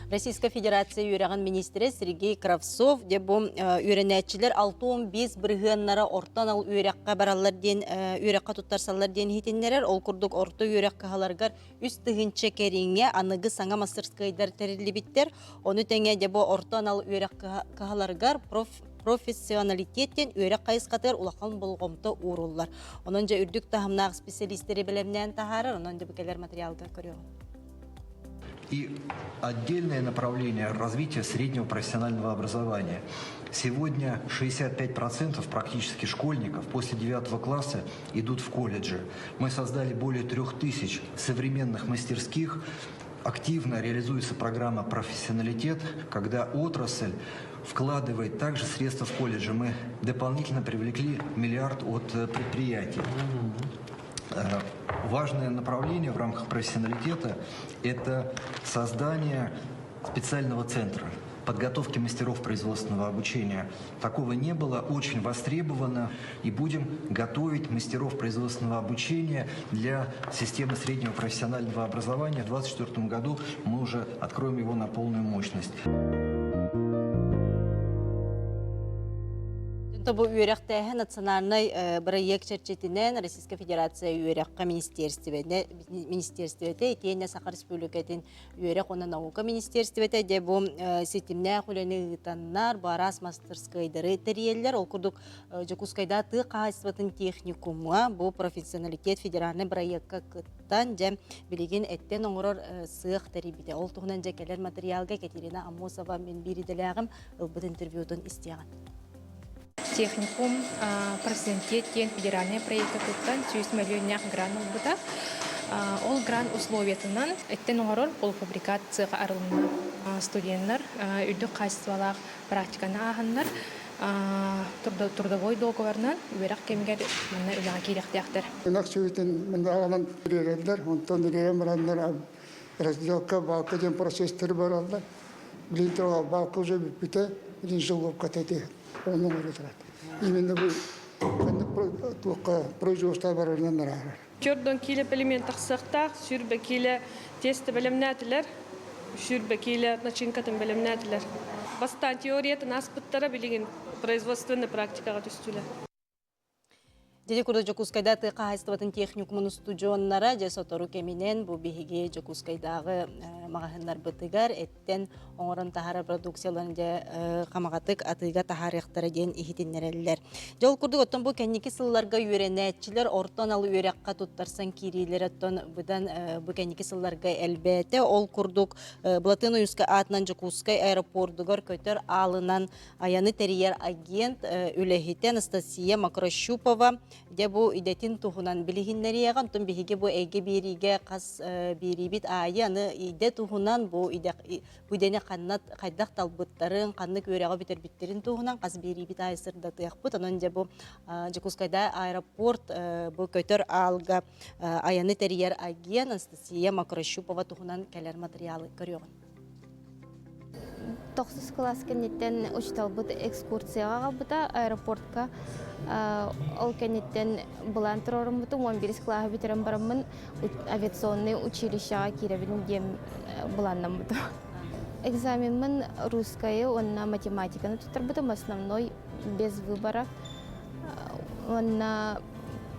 Российская Федерация үйрәгән министры Сергей Кравцов де бу үйрәнәчеләр 6-15 бригадалары ортан ал үйрәккә баралар дигән үйрәккә туттарсалар дигән хитиннәр ул курдук орта үйрәккә халарга үз тыгынча кериңгә аныгы саңа мастерскайдар терли биттер. Оны тәңгә де бу ортан ал үйрәккә халарга профессионалитеттен үйрәк кайыскатыр улахан болгомто уруллар. Онон жа үрдүк тахымнак специалисттери белемнән тахарыр, онон жа бекелер материалга көрөм. И отдельное направление развития среднего профессионального образования. Сегодня 65% практически школьников после 9 класса идут в колледжи. Мы создали более 3000 современных мастерских. Активно реализуется программа «Профессионалитет», когда отрасль вкладывает также средства в колледжи. Мы дополнительно привлекли 1 миллиард от предприятий. Важное направление в рамках профессионалитета – это создание специального центра подготовки мастеров производственного обучения. Такого не было, очень востребовано, и будем готовить мастеров производственного обучения для системы среднего профессионального образования. В 2024 году мы уже откроем его на полную мощность. Бу үйрәктәһе национальный проект чәрчетинен Российская Федерация үйрәккә министерствете тиенә Саха Республикатын үйрәк оны наука министерствете де бу сетимнә хулене таннар барас мастерскайдары терьелләр ул курдук Жокускайда ты кайсыбытын техникумга бу профессионалитет федеральный проектка кыттан жа билеген эттен оңорор сыйык терибите ол тугунан жекелер материалга Катерина Амосова мен бириделәгем ылбыт интервьюдан истегән. Техникум президент федеральный проект кыттан 100 миллионнак грант булды. Ол грант условиятынан эттен оңорор полуфабрикацияга арылган студенттер үрдүк кайсыбалак практиканы аханнар трудовой договорнан үйрәк кемгер мына үләгә кирәктәктер. Накчыбытын монда алган берәләр, онтон берәләр разделка балкыдан процесстер баралар. Блинтога балкы уже бите, ринжылып катады. Onun öğretiler. Именно bu производство барылгандар. Körden kile element taksakta, sürbe kile test bilimnetiler, sürbe kile начинкатын bilimnetiler. Bastan teoriyatın aspıtlara bilgin производственная практикага түстүлөр. Деди курда Жокускайда тыйка хайстыбатын техникумун студионнара же сотору кеминен бу биһиги Жокускайдагы магазиндар бытыгар эттен оңорон тахара продукцияларын же камагатык атыга тахарыктары ден ихитиннереллер. Жол курдук оттон бу кенники сылларга үйренетчилер ортон алып үйрәккә туттарсан кирилер оттон будан бу кенники сылларга элбете ол курдук Блатын уюска атынан Жокускай аэропортугар көтөр алынан аяны терьер агент үлехите Анастасия Макрощупова де бу идетин тухунан билигиннери яган тун биһиге бу эге бириге кас бирибит аяны иде тухунан бу иде будене каннат кайдак талбыттарын канны көрөгө битербиттерин тухунан кас бирибит айсырда тыякпыт анан де бу Жокускайда аэропорт бу көтөр алга аяны терьер агент Анастасия Макрощупова тухунан келер материалы көрөгөн. 9 класс кенеттен учталбыт экскурсияга бута аэропортка ол кенеттен булан турорум бутум 11 класс битерем барамын авиационный училищега киребин дем буланнам буту. Экзаменмин русская, онна математиканы тутарбытым основной без выбора. Онна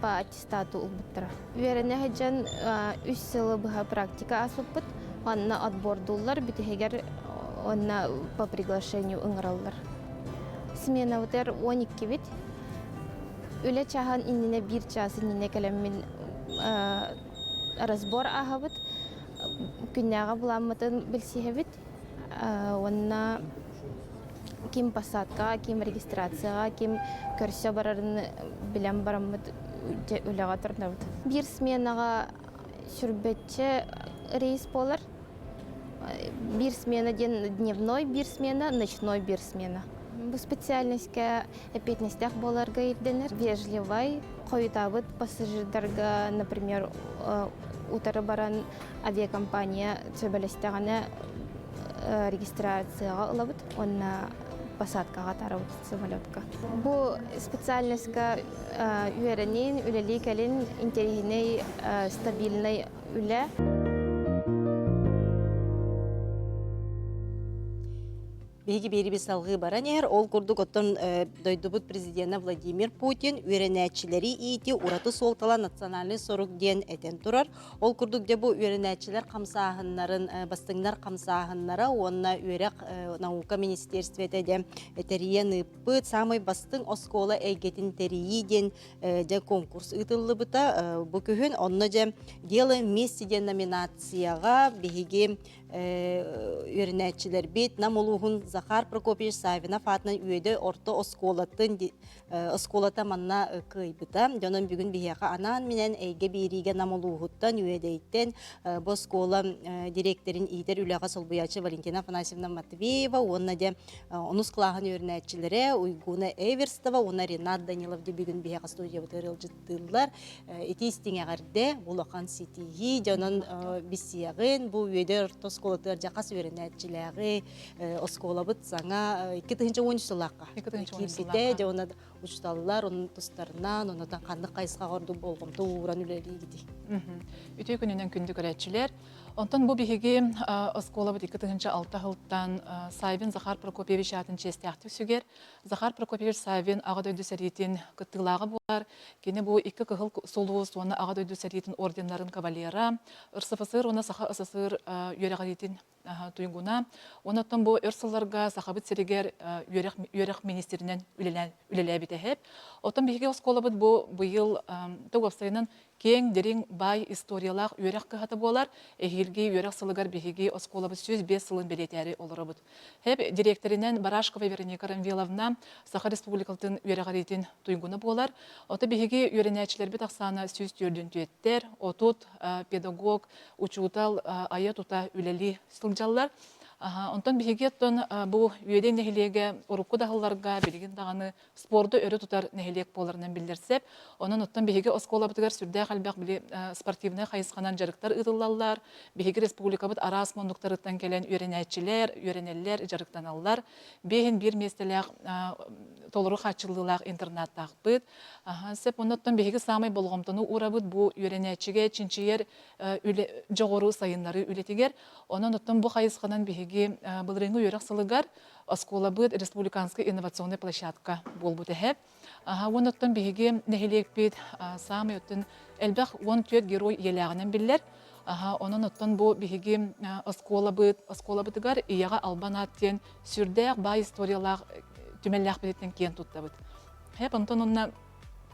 по аттестату улбыттыра. Верене хаджан 3 сылы быха практика асыппыт, онна отбор дуллар битехегер онна по приглашению ыңыраллар. Смена утер 12 бит. Үле чахан иннине 1 час иннине келеммин разбор ахабыт. Күннәгә буламмытын билсихебит. Онна ким посадка, ким регистрацияга, ким көрсө барарын билем бараммыт үлега турнабыт. 1 сменага сүрбетче рейс болар. 1 смена дневной, 1 смена, ночной 1 смена. Бу специальностька эпетнестях боларга ирденер. Вежливай, коютабыт пассажирдарга, например, утары баран авиакомпания төбелестегане регистрацияга ылабыт, онна посадкага тарабыт самолетка. Бу специальностька үйренен, үлели келин, интересный, стабильный үле. биһиги бери салгы баран ер ол курдук оттон дойдубут президент Владимир Путин үйренәчилери ити ураты солтала национальный сорук ден этен турар. Ол курдук де бу үйренәчилер камсаһыннарын бастыңнар камсаһыннара онна үйрәк наука министерствете де этериен пыт самый бастың оскола эйгетин терииден де конкурс ытыллы быта бу күһүн онна же дело вместе де номинацияга биһиги үйренәчилер бит намулугун Захар Прокопьевич Савинов атынан үйөдө орто осколата манна кыйбыта. Жонон бүгүн бияка анан менен эйге бириге намулугуттан үйөдөйттен боскола директорин идер үлага солбуячы Валентина Афанасьевна Матвеева, онна де онус кылаган үйренәчилере Уйгуна Эверстова, онна Ренат Данилов де бүгүн бияка студия бутырыл жыттылар. Эти истиңегерде булакан ситиги жонон бисиягын бу үйөдө орто осколатыр жакас үйренәчилери оскола быт саңа 2013-лакка. 2013-лакка. Жона учталлар, onun тустарынан, онотан кандык кайсыга горду болгомду уран үлели гити. Үтө күнүнөн күндү көрөчүлөр. Онтон бу биһиги оскола бит 2006 жылдан Савин Захар Прокопьевич атын честяхты сүгер. Захар Прокопьевич Савин ага дөйдү сәритин кыттылагы булар. Кене бу 2 кыл солуу соны ага дөйдү сәритин ордендарын кавалера. РСФСР оны Саха СССР юрагатин туйгуна. Онотон бу өрсылларга Сахабыт Серегер юрак министринен үлеле битеп. Отон биһиги оскола бит бу быйыл тогопсайнын кең дерин бай историялар үйрәк кыһаты болар. Эхилги үйрәк сылыгар биһиги осколабы 105 сылын белетәре оларыбыт. Хеп директоринен Барашкова Вероника Рамвиловна Саха Республикалтын үйрәгаритин туйгуны болар. Ота биһиги үйрәнәчләр бит аксана 104 төттер, отут педагог, учутал ая тута үлели сылжаллар. Онтон биһигеттон бу үйеден нехилеге урукку дахылларга билигин даганы спорду өрө тутар нехилек боларынан билдерсеп, онон оттон биһиге оскола битгер сүрдә халбак били спортивный хайысканан жарыктар ытыллалар, биһиге республикабыт арас мондуктарыттан келен үйренәчилер, үйренеллер жарыктаналлар, бехин бир местелек толору хачыллылак интернаттак бит. Сеп оннан биһиге самай болгомтону урабыт бу үйренәчиге чинчиер жогору сайыннары үлетигер, онон оттон бу хайысканан биһиге былрынгы үйрәк сылыгар оскола быт республиканская инновационная площадка болбут эһеп. Оннан биһиге нехилек бит самай оттон элбах 14 герой елягынан биллер. Онон оттон бу биһиге оскола бытыгар ияга албанаттен сүрдәк бай историялар түмәлләк битен кен туттабыт. Хеп онтон онна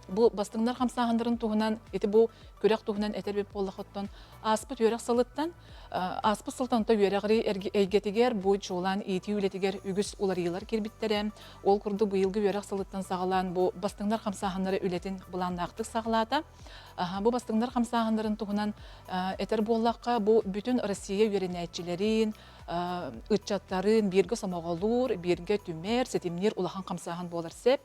бу бастыңдар хамсаһандырын туһунан эти бу көрәк туһунан этербеп боллахоттон аспыт үйрәк сылыттан аспыт сылтанта үйрәгри эйгетигер бу чолан ити үлетигер үгүс уларыйлар кирбиттере ол курду быйылгы үйрәк сылыттан сагалан бу бастыңдар хамсаһандары үлетин буландактык сагалата. Бу бастыңдар хамсаһандырын туһунан этер боллакка бу бүтүн Россия үйренәчилерин ытчаттарын бирге самоголур, бирге түмер, сетимнер улахан камсахан болар сеп.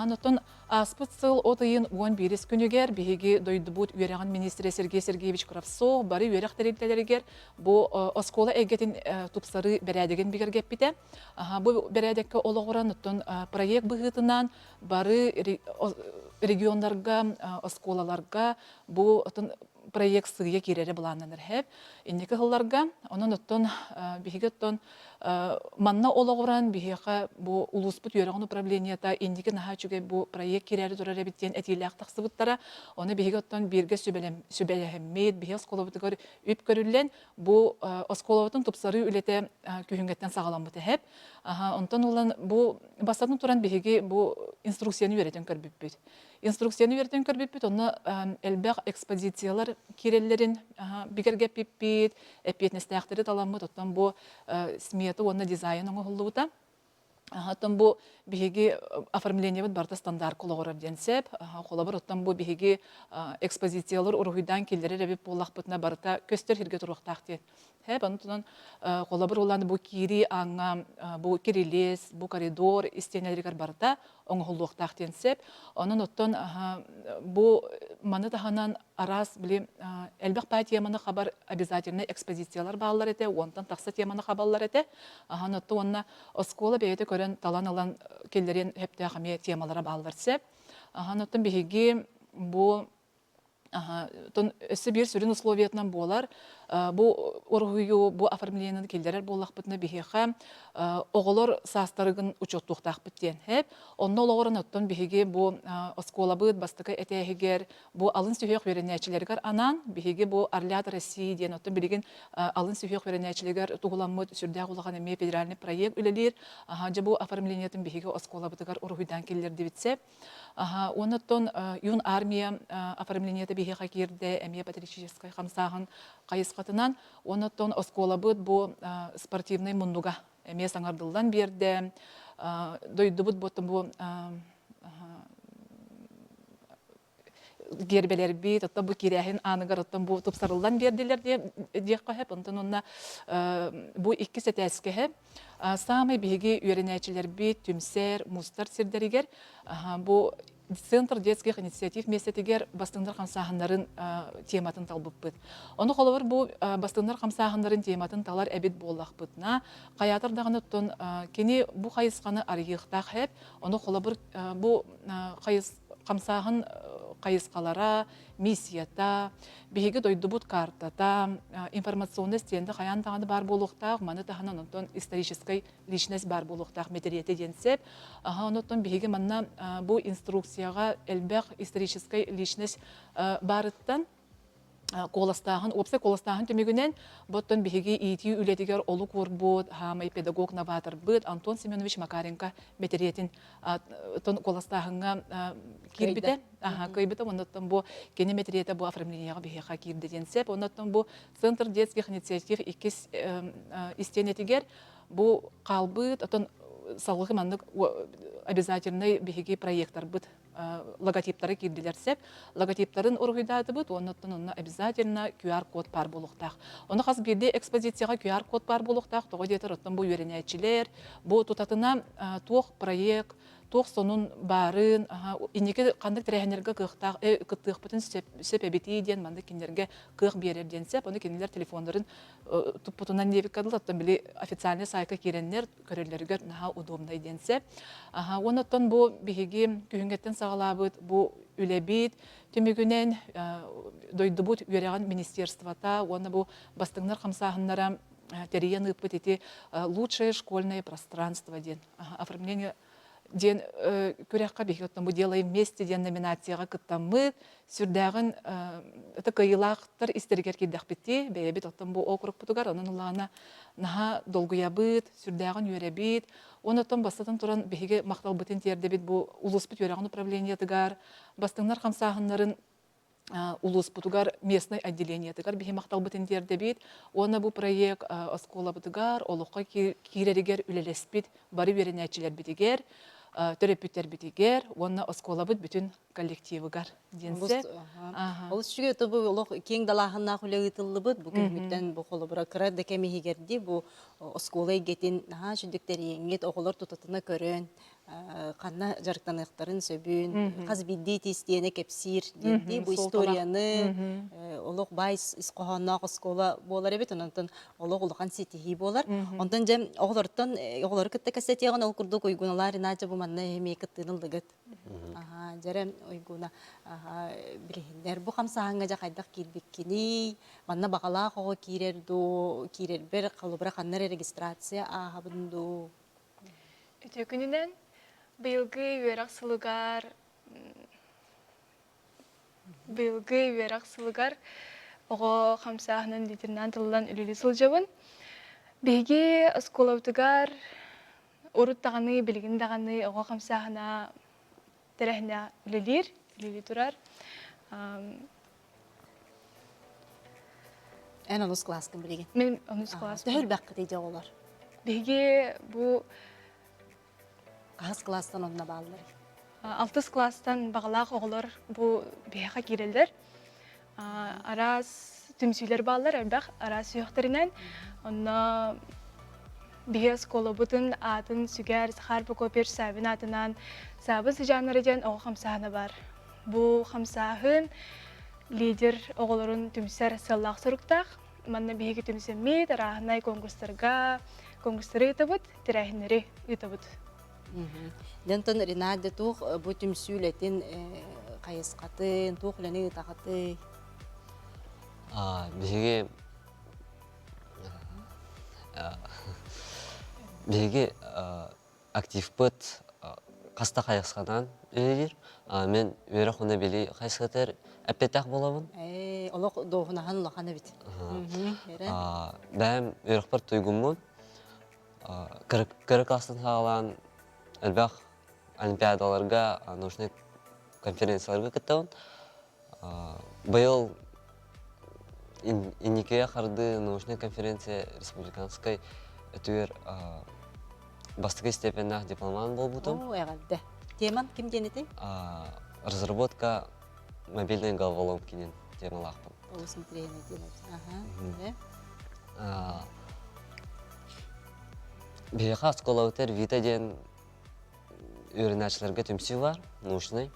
Нотон аспыт сыл отыйын 11 күнүгер биһиги дойдубут үйрәгән министр Сергей Сергеевич Кравцов бары үйрәк терилтелергер бу оскола эгетин тупсары берәдеген бигергеп бите. Бу берәдеккә ологоран нотон проект быгытынан бары региондарга, осколаларга бу проект сыйы кирере буланнаныр хеп. Иннеке хылларга, онон оттон бихигеттон манна ологоран бихиха бу улуспут үйрәгән управлениета иннеке нахачуге бу проект кирере турары биттен этиләк тахсыбыттара, оны бихигеттон бирге сүбеләһәммет бихи осколабытыгар үп көрүллән бу осколабытын тупсары үлете күһүнгәттән сагалан бу хеп. Онтон улан бу басатын туран бихиге бу инструкцияны үйрәтен көрбүп. Инструкцияны үйрәтен көрбүп, оны элбәк экспозициялар киреллерин бигергеп биппит, эпетнестәхтәре таламы тоттан бу смета оны дизайн оңголлута. Хаттан бу биһиги оформление бит барта стандарт кологор денсеп, холабыр оттан бу биһиги экспозициялар ургуйдан килдере ребеп боллак бутна барта көстөр хирге туруктакты. Хеп антон холабыр уланы бу кири аңа бу кирилес, бу коридор истенелергер барта оңголлуктак денсеп, онун оттон бу маны таханан арас били элбек па теманы хабар обязательно экспозициялар баалар эте, онтан такса теманы хабаллар эте. Анотто онна оскола бейте көрөн талан алан келдерин хепте хаме темалара баалар сеп. Анотто биһиги бу тон өсі бир сүрін условиятынан болар. бу оргую бу оформлениені келдерер боллақпытына бихеха оғылар састарыгын учоттуқтақ біттен хеп. Онны олағырын оттон бихеге бу оскола быт бастықы әтәхегер бу алын сүйек веренәчілергер анан бихеге бу Орлят России ден оттон білеген алын сүйек веренәчілергер туғыламыд сүрдәғ олаған әме федеральный проект үлелер. Жа бу оформлениетін бихеге оскола бытығар оргуйдан келдерді бітсе. Оннаттон юн армия оформлениеті бихеға керді әме патриотическай қамсағын қайысқатынан. Оннаттон оскола быт бу спортивный мұндуға әме саңардылдан берді. Дойды бұд бұттын бу гербелер бит, отта бу кирәһин аныгар оттан бу тупсарылдан бердилер диек кахеп, онтан онна бу икки сетәскеһе самый биги үйренәчеләр бит, түмсәр, мустар сирдәригер бу Центр детских инициатив местетигер бастыңдар қамсағындарын тематын талбып бұд. Оны қолывыр бұл бастыңдар қамсағындарын тематын талар әбет болақ бұдна. Қаятырдағын өттін кені бұл қайысқаны арғиықтақ әп, оны қолывыр бұл қамсағын қайысқалара, миссията, бейгі дойды бұд картата, информационный стенді қаян тағаны бар болуқтақ, маны тағынан онтон исторической личность бар болуқтақ метереті денсеп, онтон бейгі манна бұл инструкцияға әлбәқ исторической личность барыттан, коластағын, опсы коластағын төмегінен, бұттын бейгі ити үлетігер олы көрбуд, хамай педагог новатор бұд, Антон Семенович Макаренко метеретін коластағынға кирбіті, көйбіті, онаттан бұл кені метереті бұл оформленияға бейіға кирді денсеп, онаттан бұл Центр детских инициатив иккес истенетігер, бұл қалбыд, салғы мандық обязательный бейгі проекттар бұд, логотиптары кирдилерсеп, логотиптарын оргуйдаты бұд, оннаттан обязательно QR-код бар болуқтақ. Оны қаз бірде экспозицияға QR-код бар болуқтақ, тоғы детер оттан бұл үйренәчілер, бұл тұтатына тоқ проект, тоқ сонун барын, инеке қандық тірәхенерге қыттық бұтын сөп әбеті ден, манды кендерге қық берер денсеп, оны кендерлер телефондарын тұппұтынан невік қадыл, оттан білі официальный сайқа керенлер көрерлерге наға удобнай денсеп. Оны оттан бұл бігеге күйінгеттен сағалабыд, бұл үләбейд, төмегінен дойды бұд үйереген министерствата, оны бұл бастыңдар қамсағынлара тәрейен ұппыт еті лучшее школьное пространство ден, оформление ден көрәққа бейгеттен бұл делаем вместе ден номинацияға кыттамы, сүрдәғын кайылақтар истергер келдәқ бітті, бәйебет оттан бұл округ бұтығар, оның ұлағына наға долгуя бұд, сүрдәғын үйері бит, оны оттан бастатын тұран бейге мақтал бұтын терді бит, бұл ұлыс бұт үйеріғын управление тығар, бастыңдар қамсағынларын улус бұтығар местный отделение тығар, бейге мақтал бұтын терді бит, оны бұл проект оскола бұтығар, олыққа кирерігер үлелес бит, бары веренәчілер бітігер, төрөпүттер битигер, онна оскола бит бүтүн коллективыгар денсе. Ол сүгө тобу олох кең далахына хулегытылы бит, бу күмүттен бу холу бара кыра да кемигерди, бу оскола гетин наха жүдүктер еңет оголор тутатына көрөн, канна жарыктаныктарын сөбүн, каз бидди тестене кепсир деди, бу историяны олох байс искохана оскола болар бит, онтон олох улган сетихи болар. Онтон жем оголортон оголор кытта кассетяган ол курдук уйгуналар нача бу манна эми кыттынылдыгыт. Жарем ойгуна билендер бу камсааңга жакайдак кирбиккини манна багала кого кирерду кирербер калыбыра каннар регистрация ахабынду Өтөкүнүнөн быйылгы үерак сылыгар ого камсаахынын литеринан тылдан үлүлү сылжабын беги осколовтугар уруттаганы билигин даганы ого камсаахына терехне үлүлү турар. Эн онус класстын билеген. Мен онус класс. Төхөл баккы дейже олар. Беги бу Кас класстан онна баалар. 6 класстан багалак оголор бу бега кирелдер. Арас түмсүйлөр баалар, албак арас сүйөктөрүнөн онна Бие скола бутын атын сүгер Захар Прокопьевич Савин атынан сабы сыжанырыден оғы қамсағына бар. Бұл қамсағын лидер оғылырын түмсер сыллақ сұрықтақ. Манна бейгі түмсемей тарағынай конкурстары ұтабыд, тірәхінері ұтабыд. Дентон Ринады туқ бұл түмсүйлетін қайысқатын, туқ ләне ұтағаты? Бейгі Беге актив быт қаста қайықсадан үлелер. Мен өрі құны білі қайсықтар әппетақ болабын. Олық доғынахан ұлақаны бит. Бәм өріқ бір тұйгымын. Кірі кластың сағалан әлбәқ олимпиадаларға, научный конференцияларға кіттауын. Бұл инникея қарды научный конференция республиканской өтуер бастығы степеннақ дипломан бол бұтым. Әғалды. Теман кім денеті? Разработка мобильной головоломкинен темалақпын. Олысын трейна денеті. Бейқа скола өтер витаден үйренәчілерге түмсі бар, научный.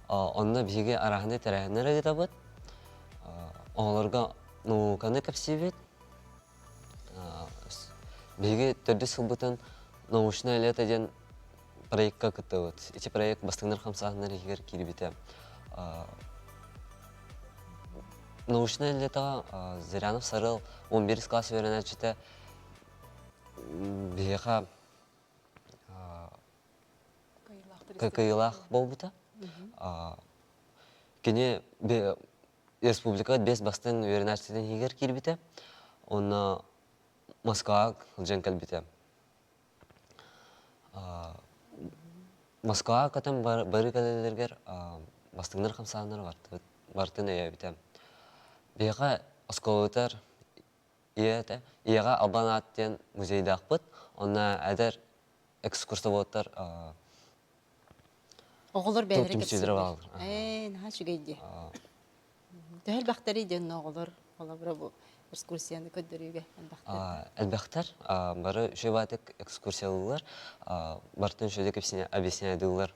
Онына бейге арахынды тәрәхінер әгет абыд. Оларға науканы көпсі бет. Бейге түрді сылбытын научный летаден проектқа күтті өт. Эти проект бастыңдар қамсағынар егер келбеті. Научный летаға Зырянов Сарыл 11 класс үйренәчіті бейға кайылақ бол бұта. Кене республика 5 бастың үйренәчітен егер келбеті. Оны Москваға жан кәлбеті. Москваға қатым бары кәлелергер бастыңдар қамсағынар бартын өйе бітем. Бейға осколытар иеға Албан аттен музейді ақпыт, онна әдір экскурсоводтар Оғылыр бәлері кетсейдер балыр. Наға шүгейді. Төхіл бақтары иден оғылыр, олабыра бұл экскурсияны көддіріге әлбәқтар. Бары үші батық экскурсиялылар, бартын шөдек объясняйдылар.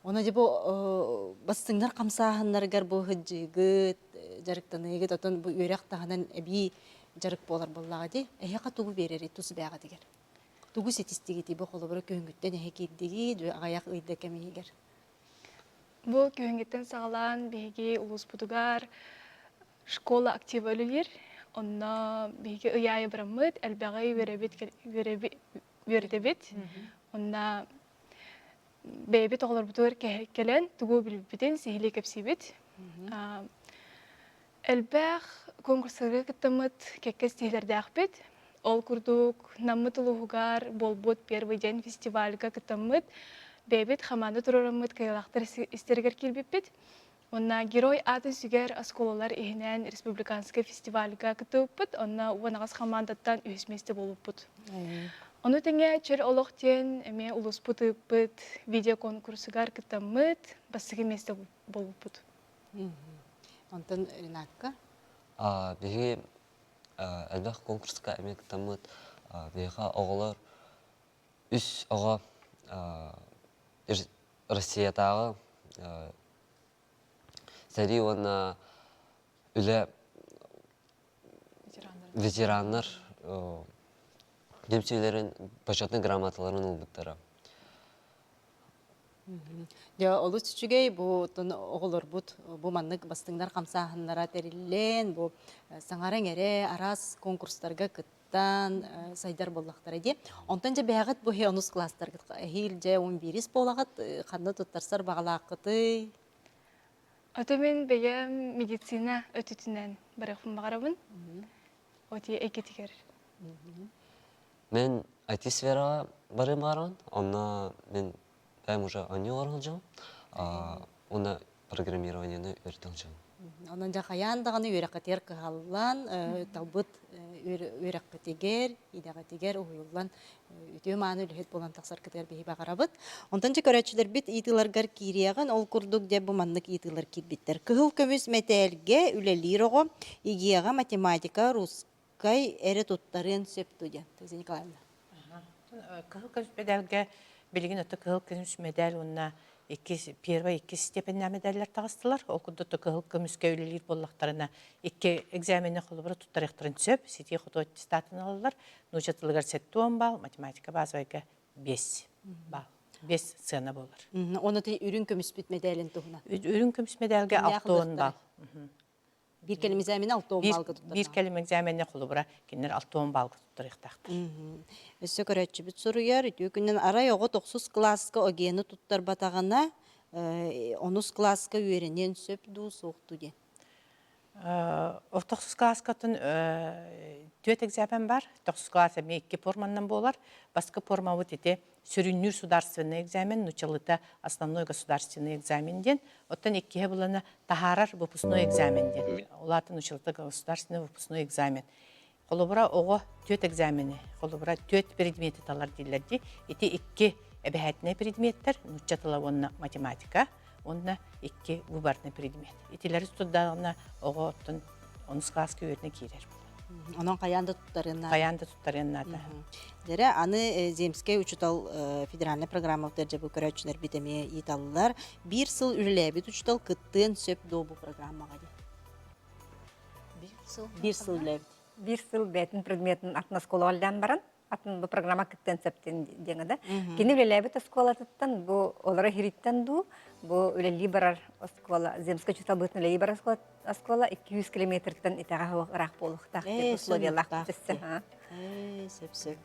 Оны де бұл бастыңдар қамсағынларғар бұл хүджігіт, жарықтанығыт, отын бұл өрек тағынан әбей жарық болар боллаға де, әйеқа туғы берері тұсы бәға дегер. Туғы сетістігеті бұл қолы бұры көнгіттен әйе келдігі, ағаяқ үйді кәмейгер. Бұл көнгіттен сағалан бейге ұлыс бұдығар, школа активы өлілер, онна бейге ұяйы бірамыд, әлбәғай вердебет, онна бәйбет оғылар бұтығыр кәлен, тұғу білбітен сейілі кәпсейбет. Әлбәғ конкурсырға кіттіміт кәккәс тейлерді ақпет, ол күрдік намыт ұлығығар болбот первый ден фестивальға кіттіміт, бәйбет қаманды тұрырымыт кайлақтар істергер келбеппет. Онна герой атын сүгер осколалар ихінен республиканский фестивальға кіттіппет, онна уанағыз қамандаттан үйісместі болуппыт. Оны теңе чөр олықтен әме ұлыс бұтыппыт, видеоконкурсығар кіттіміт, басығы месті болуппыт. Онтын Ринатқа? Беге әлбәқ конкурсқа әме кіттіміт, беге оғылар үш оға Россиятағы сәри оны үлі ветерандар демсейлерін почетный грамоталарын ұлбыттары. Олы сүчігей бұл оғылыр бұл маннық бастыңдар қамсағынлара тәрілен, бұл саңарың әрі арас конкурстарға кіттан сайдар боллақтары де. Онтан жа бәғыт бұл 10 кластар хил жа 11 болағыт, қанды тұттарсар бағалақыты. Өтімен бәйе медицина өтітінен барықпын бағарабын, өте әкетігер. Мен IT сфераға барым барған, онна мен бәйім уже аны орған жауым, оны программированияны өртін жауым. Онан жа қаяндағаны өрәқатер қығалан, талбыт өрәқатегер, идағатегер ұйылан өте маны үлхет болан тақсар кітер бейі бағарабыт. Онтан жа көрәтшілер бит итыларғар кирияған, ол күрдік де бұл маннық итылар кирбиттер. Кығыл көміз мәтәлге үлелер оғы, игияға математика, русскай әрі тұттарын сөптуде. Таза Николаевна. Кығыл көміз мәтәлге білген өті кығыл көміз мәтәл онына первый 2 степеннә медальләр тагыстылар. Ол күдді кығыл көміске үлелер боллақтарына 2 экзамене қолыбыры тұттарықтырын сөп, сети құты аттестатын алылар. Нұжатылығар 7 бал, математика базовайға 5 бал. 5 сцена болар. Оны үрін көміс бүт медалін тұғына? Үрін көміс медальге 6 бал. Bir kelime exameni 6 balga tuttar. Bir kelime egzaminine kulubura kinler 6 balga tutturuyaktaktır. Өссө көрөтчү бүт соруяр, үтүкүнен ара його 9 класска огені туттар батагана, 10 класска үйренен сөп ду соқту ден. 9 класскатын 4 экзамен бар. 9 класса 2 форманнан болар. Басқа форма вот эти сөрүннүр сударственный экзамен, началыта основной государственный экзаменден, оттан 2 булана тахарар выпускной экзаменден. Олатын началыта государственный выпускной экзамен. Холобура ого 4 экзамени, холобура 4 предмети талар дилерди. Эти 2 эбехетне предметтер, нучатыла онна математика, онна 2 выборный предмет. Этилери студдагына ого оттан 10 класска үйрөне кирер. Онон каянда туттарына. Каянда туттарына да. Дере аны Земская учутал федеральный программа тәрҗебе көрәчнер битеме италлар. Bir сыл үлеләбит учутал кыттын сөп добу программага ди. Bir сыл үлеләбит. Bir сыл бәтин предметін атына сколалдан баран, атын бу программа кыттын сөптен деңеде. Кини үлеләбит сколатыттан бу олары хириттен ду, бу үлели барар скола, Земская учутал бытын үлели барар скола 200 километртен итага рах болуктак деп условиялар төссе. Сөп.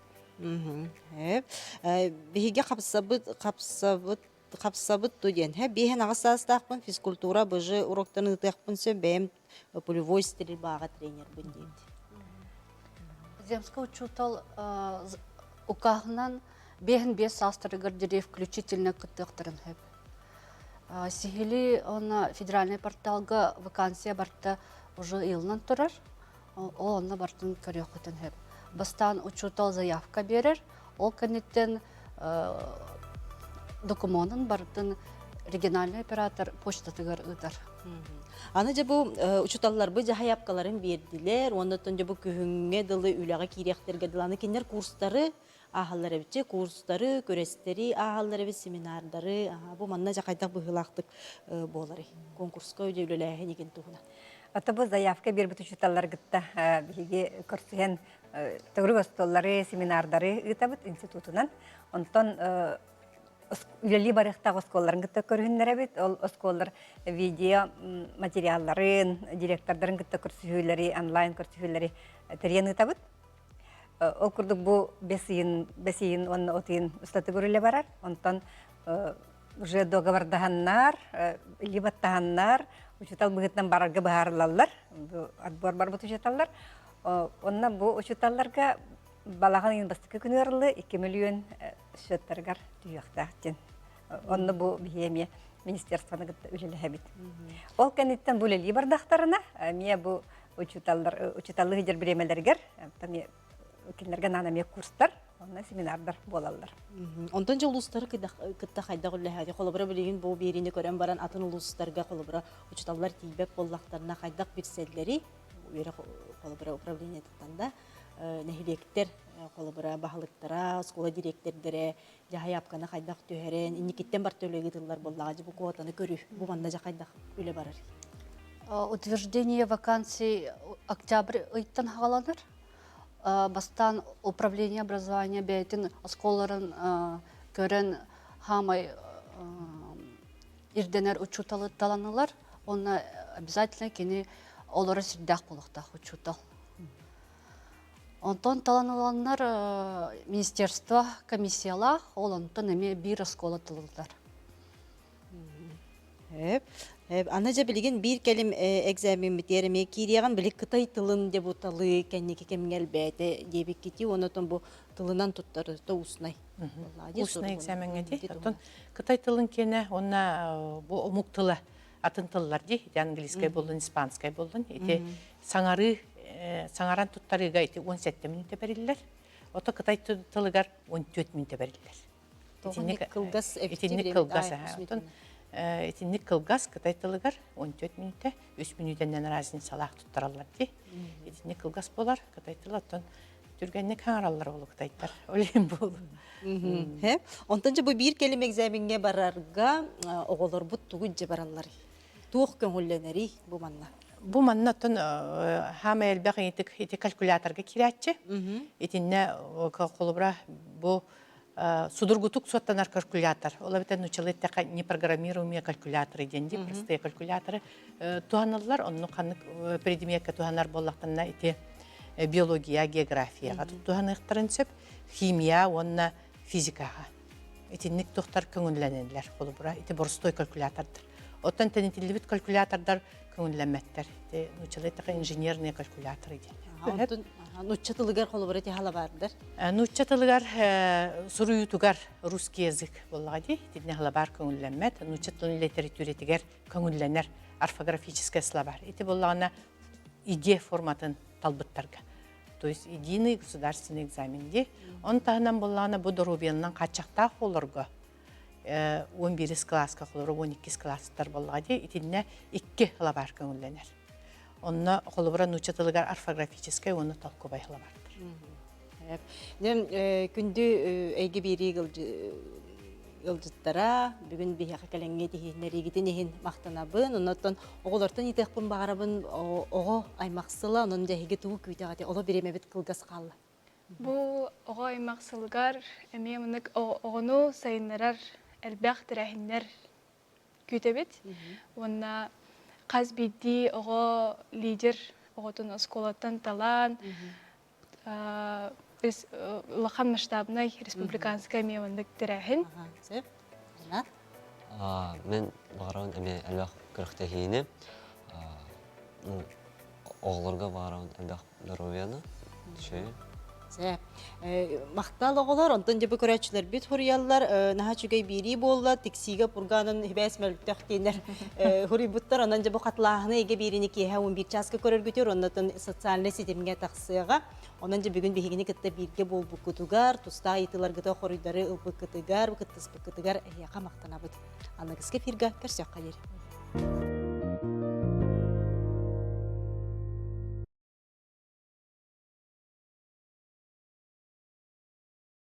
Биге капсабыт туген. Бихен агасастакпын физкультура быжы уроктан ытакпын сөбем полевой стрельбага тренер бындет. Земская учутал укахнан бехен бес састырыгыр дире включительно кыттыктырын хэп. Сихили она федеральный порталга вакансия барта уже илнан турар. Ол онна бартын көрөкөтөн хэп. Бастан учутал заявка берер. Ол кенеттен документын бартын региональный оператор почтатыгар ыдар. Аны же бу учуталлар бу жахаяпкаларын бердилер. Оннотон же бу күһүнгө дылы үлага киректерге дыланы кинер курстары ахаллары битче курстары, көрестери ахаллары бит семинардары, бу манна жакайдак быгылактык болары. Конкурска өйдөлөлөһө неген тугуна. Ата бу заявка бербит учуталлар гытта биге көрсөген төгрү столлары, семинардары ытабыт институтунан. Онтон үлели барыктагы осколларын гытта көрүннөр бит. Ол осколлар видео материалларын, директордордун гытта көрсөтүүлөрү, онлайн көрсөтүүлөрү терен ытабыт. Ол курдук бу бесиин онна отин устаты көрүлө барар. Онтон уже договордаханнар, либаттаханнар, учутал быгыттан барарга баарлалар, отбор бар бут учуталлар. Онна бу учуталларга балахан бастыкы күнөрүлө 2 миллион шөттөргөр түйөктактен. Онна бу бихемия министерствоны гытта үлеле бит. Ол кенеттен бу лели бардактарына, мия бу учуталлыгы жер биремелергер, тами кинлерге нанамия курстар, онна семинардар болалар. Онтон же улустары кытта кайда гөлләһәди холобра билген бу берине көрән баран атын улустарга холобра учуталлар тийбек боллактарына кайдак бирселләри, үере холобра управление таттанда нәһилектер холобра баһалыктара, школа директордары жахаяпканы кайдак төһәрен, инникиттен бар төлөгө тыллар боллагы бу квотаны көрү. Бу манда жакайдак үле барар. Утверждение вакансий октябрь ыйттан хагаланыр. Бастан управление образования бейтин осколарын көрен хамай ирденер учуталы таланылар. Оны обязательно кені олары сирдақ болуқтақ учутал. Онтон таланыланlar министерство комиссияла, ол онтон әме бір оскола тылылдар. Аны же билген bir келим экзамен битерме киреган билик Кытай тылын деп уталы кеннеке кемгел бете дебик кити онотон бу тылынан туттары то уснай. Уснай экзаменге ди. Онтон Кытай тылын кене онна бу омук тылы атын тыллар ди. Английский болдун, испанский болдун. Эти саңаран туттарыга эти 17 минутта берилер. Ото Кытай тылыгар 14 минутта берилер. Этинник кылгас Этинник кылгас. Этинник кылгас Кытай тылыгар 14 минутта 3 минуттан разница салах туттаралар ди. Этинник кылгас болар Кытай тылаттан түргенне каңаралар болу Кытайттар. Олем болу. Онтон же бу bir келим экзаменге барарга оголор бут тугу же баралар. Туох көңүлленери бу манна. Бу манна тон хама элбек ити калькуляторга кирәтче. Итинне колубра бу судургутук суаттанар калькулятор. Ола битен учалыттака непрограммируемые калькуляторы денди, простые калькуляторы. Туаналлар, онну канык предметка туанар боллактанна ити биология, география. Туаныктарын сөп химия, онна физикага. Итинник тохтар көңүлләнеләр болбура. Ити борстой калькулятордар. Оттан тенетилбит калькулятордар көңүлләнмәттер. Ити учалыттака инженерные калькуляторы денди. Нуччатылыгар холобура тихала бардыр. Нуччатылыгар суруютугар русский язык боллагади. Тидне халабар көңүлләнмәт. Нуччатылын литературетигер көңүлләнер орфографическое словарь. Ити боллагана иде форматын талбыттарга. То есть единый государственный экзаменде. Он тагынан боллагана бу дорубияннан качакта холорго. 11 класска холорго 12 класстар боллагади. Итинне 2 халабар көңүлләнер. Онна холобура нуччатылыгар орфографическое оны толкубай халабардыр. Күнді әйге бері ылжыттара, бүгін бейхақы кәләңге дейінер егетін ехін мақтанабын, оннаттан оғылартан етекпін бағарабын оғы аймақсыла, онын жәйге туы көйтеғаты, олы береме бет қылғас қалы. Бұл оғы аймақсылығар, әме мұнық оғыну сайынларар әлбәқ тірәхінлер көйтебет. Онна қаз бейді оғы лидер, оғытын осколаттан талан, лақан масштабнай республиканская мемондық тірәхін. Мен бағарауын әме әлбәқ күріқті кейіне, оғыларға бағарауын әлбәқ дәровияны. Мақтал оғылар, онтан жабы көрәтшілер бет хұриялар, наға чүгей бері болла, тексиге бұрғанын хібәс мәліктіқ дейінер хұри бұттар, онан жабы қатлағыны еге беріне кейе 11 часқа көрер көтер, оннатын социальный сетемге тақсыға, онан жабы бүгін бейгіне кітті бірге бол бұқытуғар, тұста айтылар ғыта хұридары ұлбықытыгар, бұқыттыс бұқытыгар әйеға мақтана бұд. Анығызға фирға көрсеққа ері.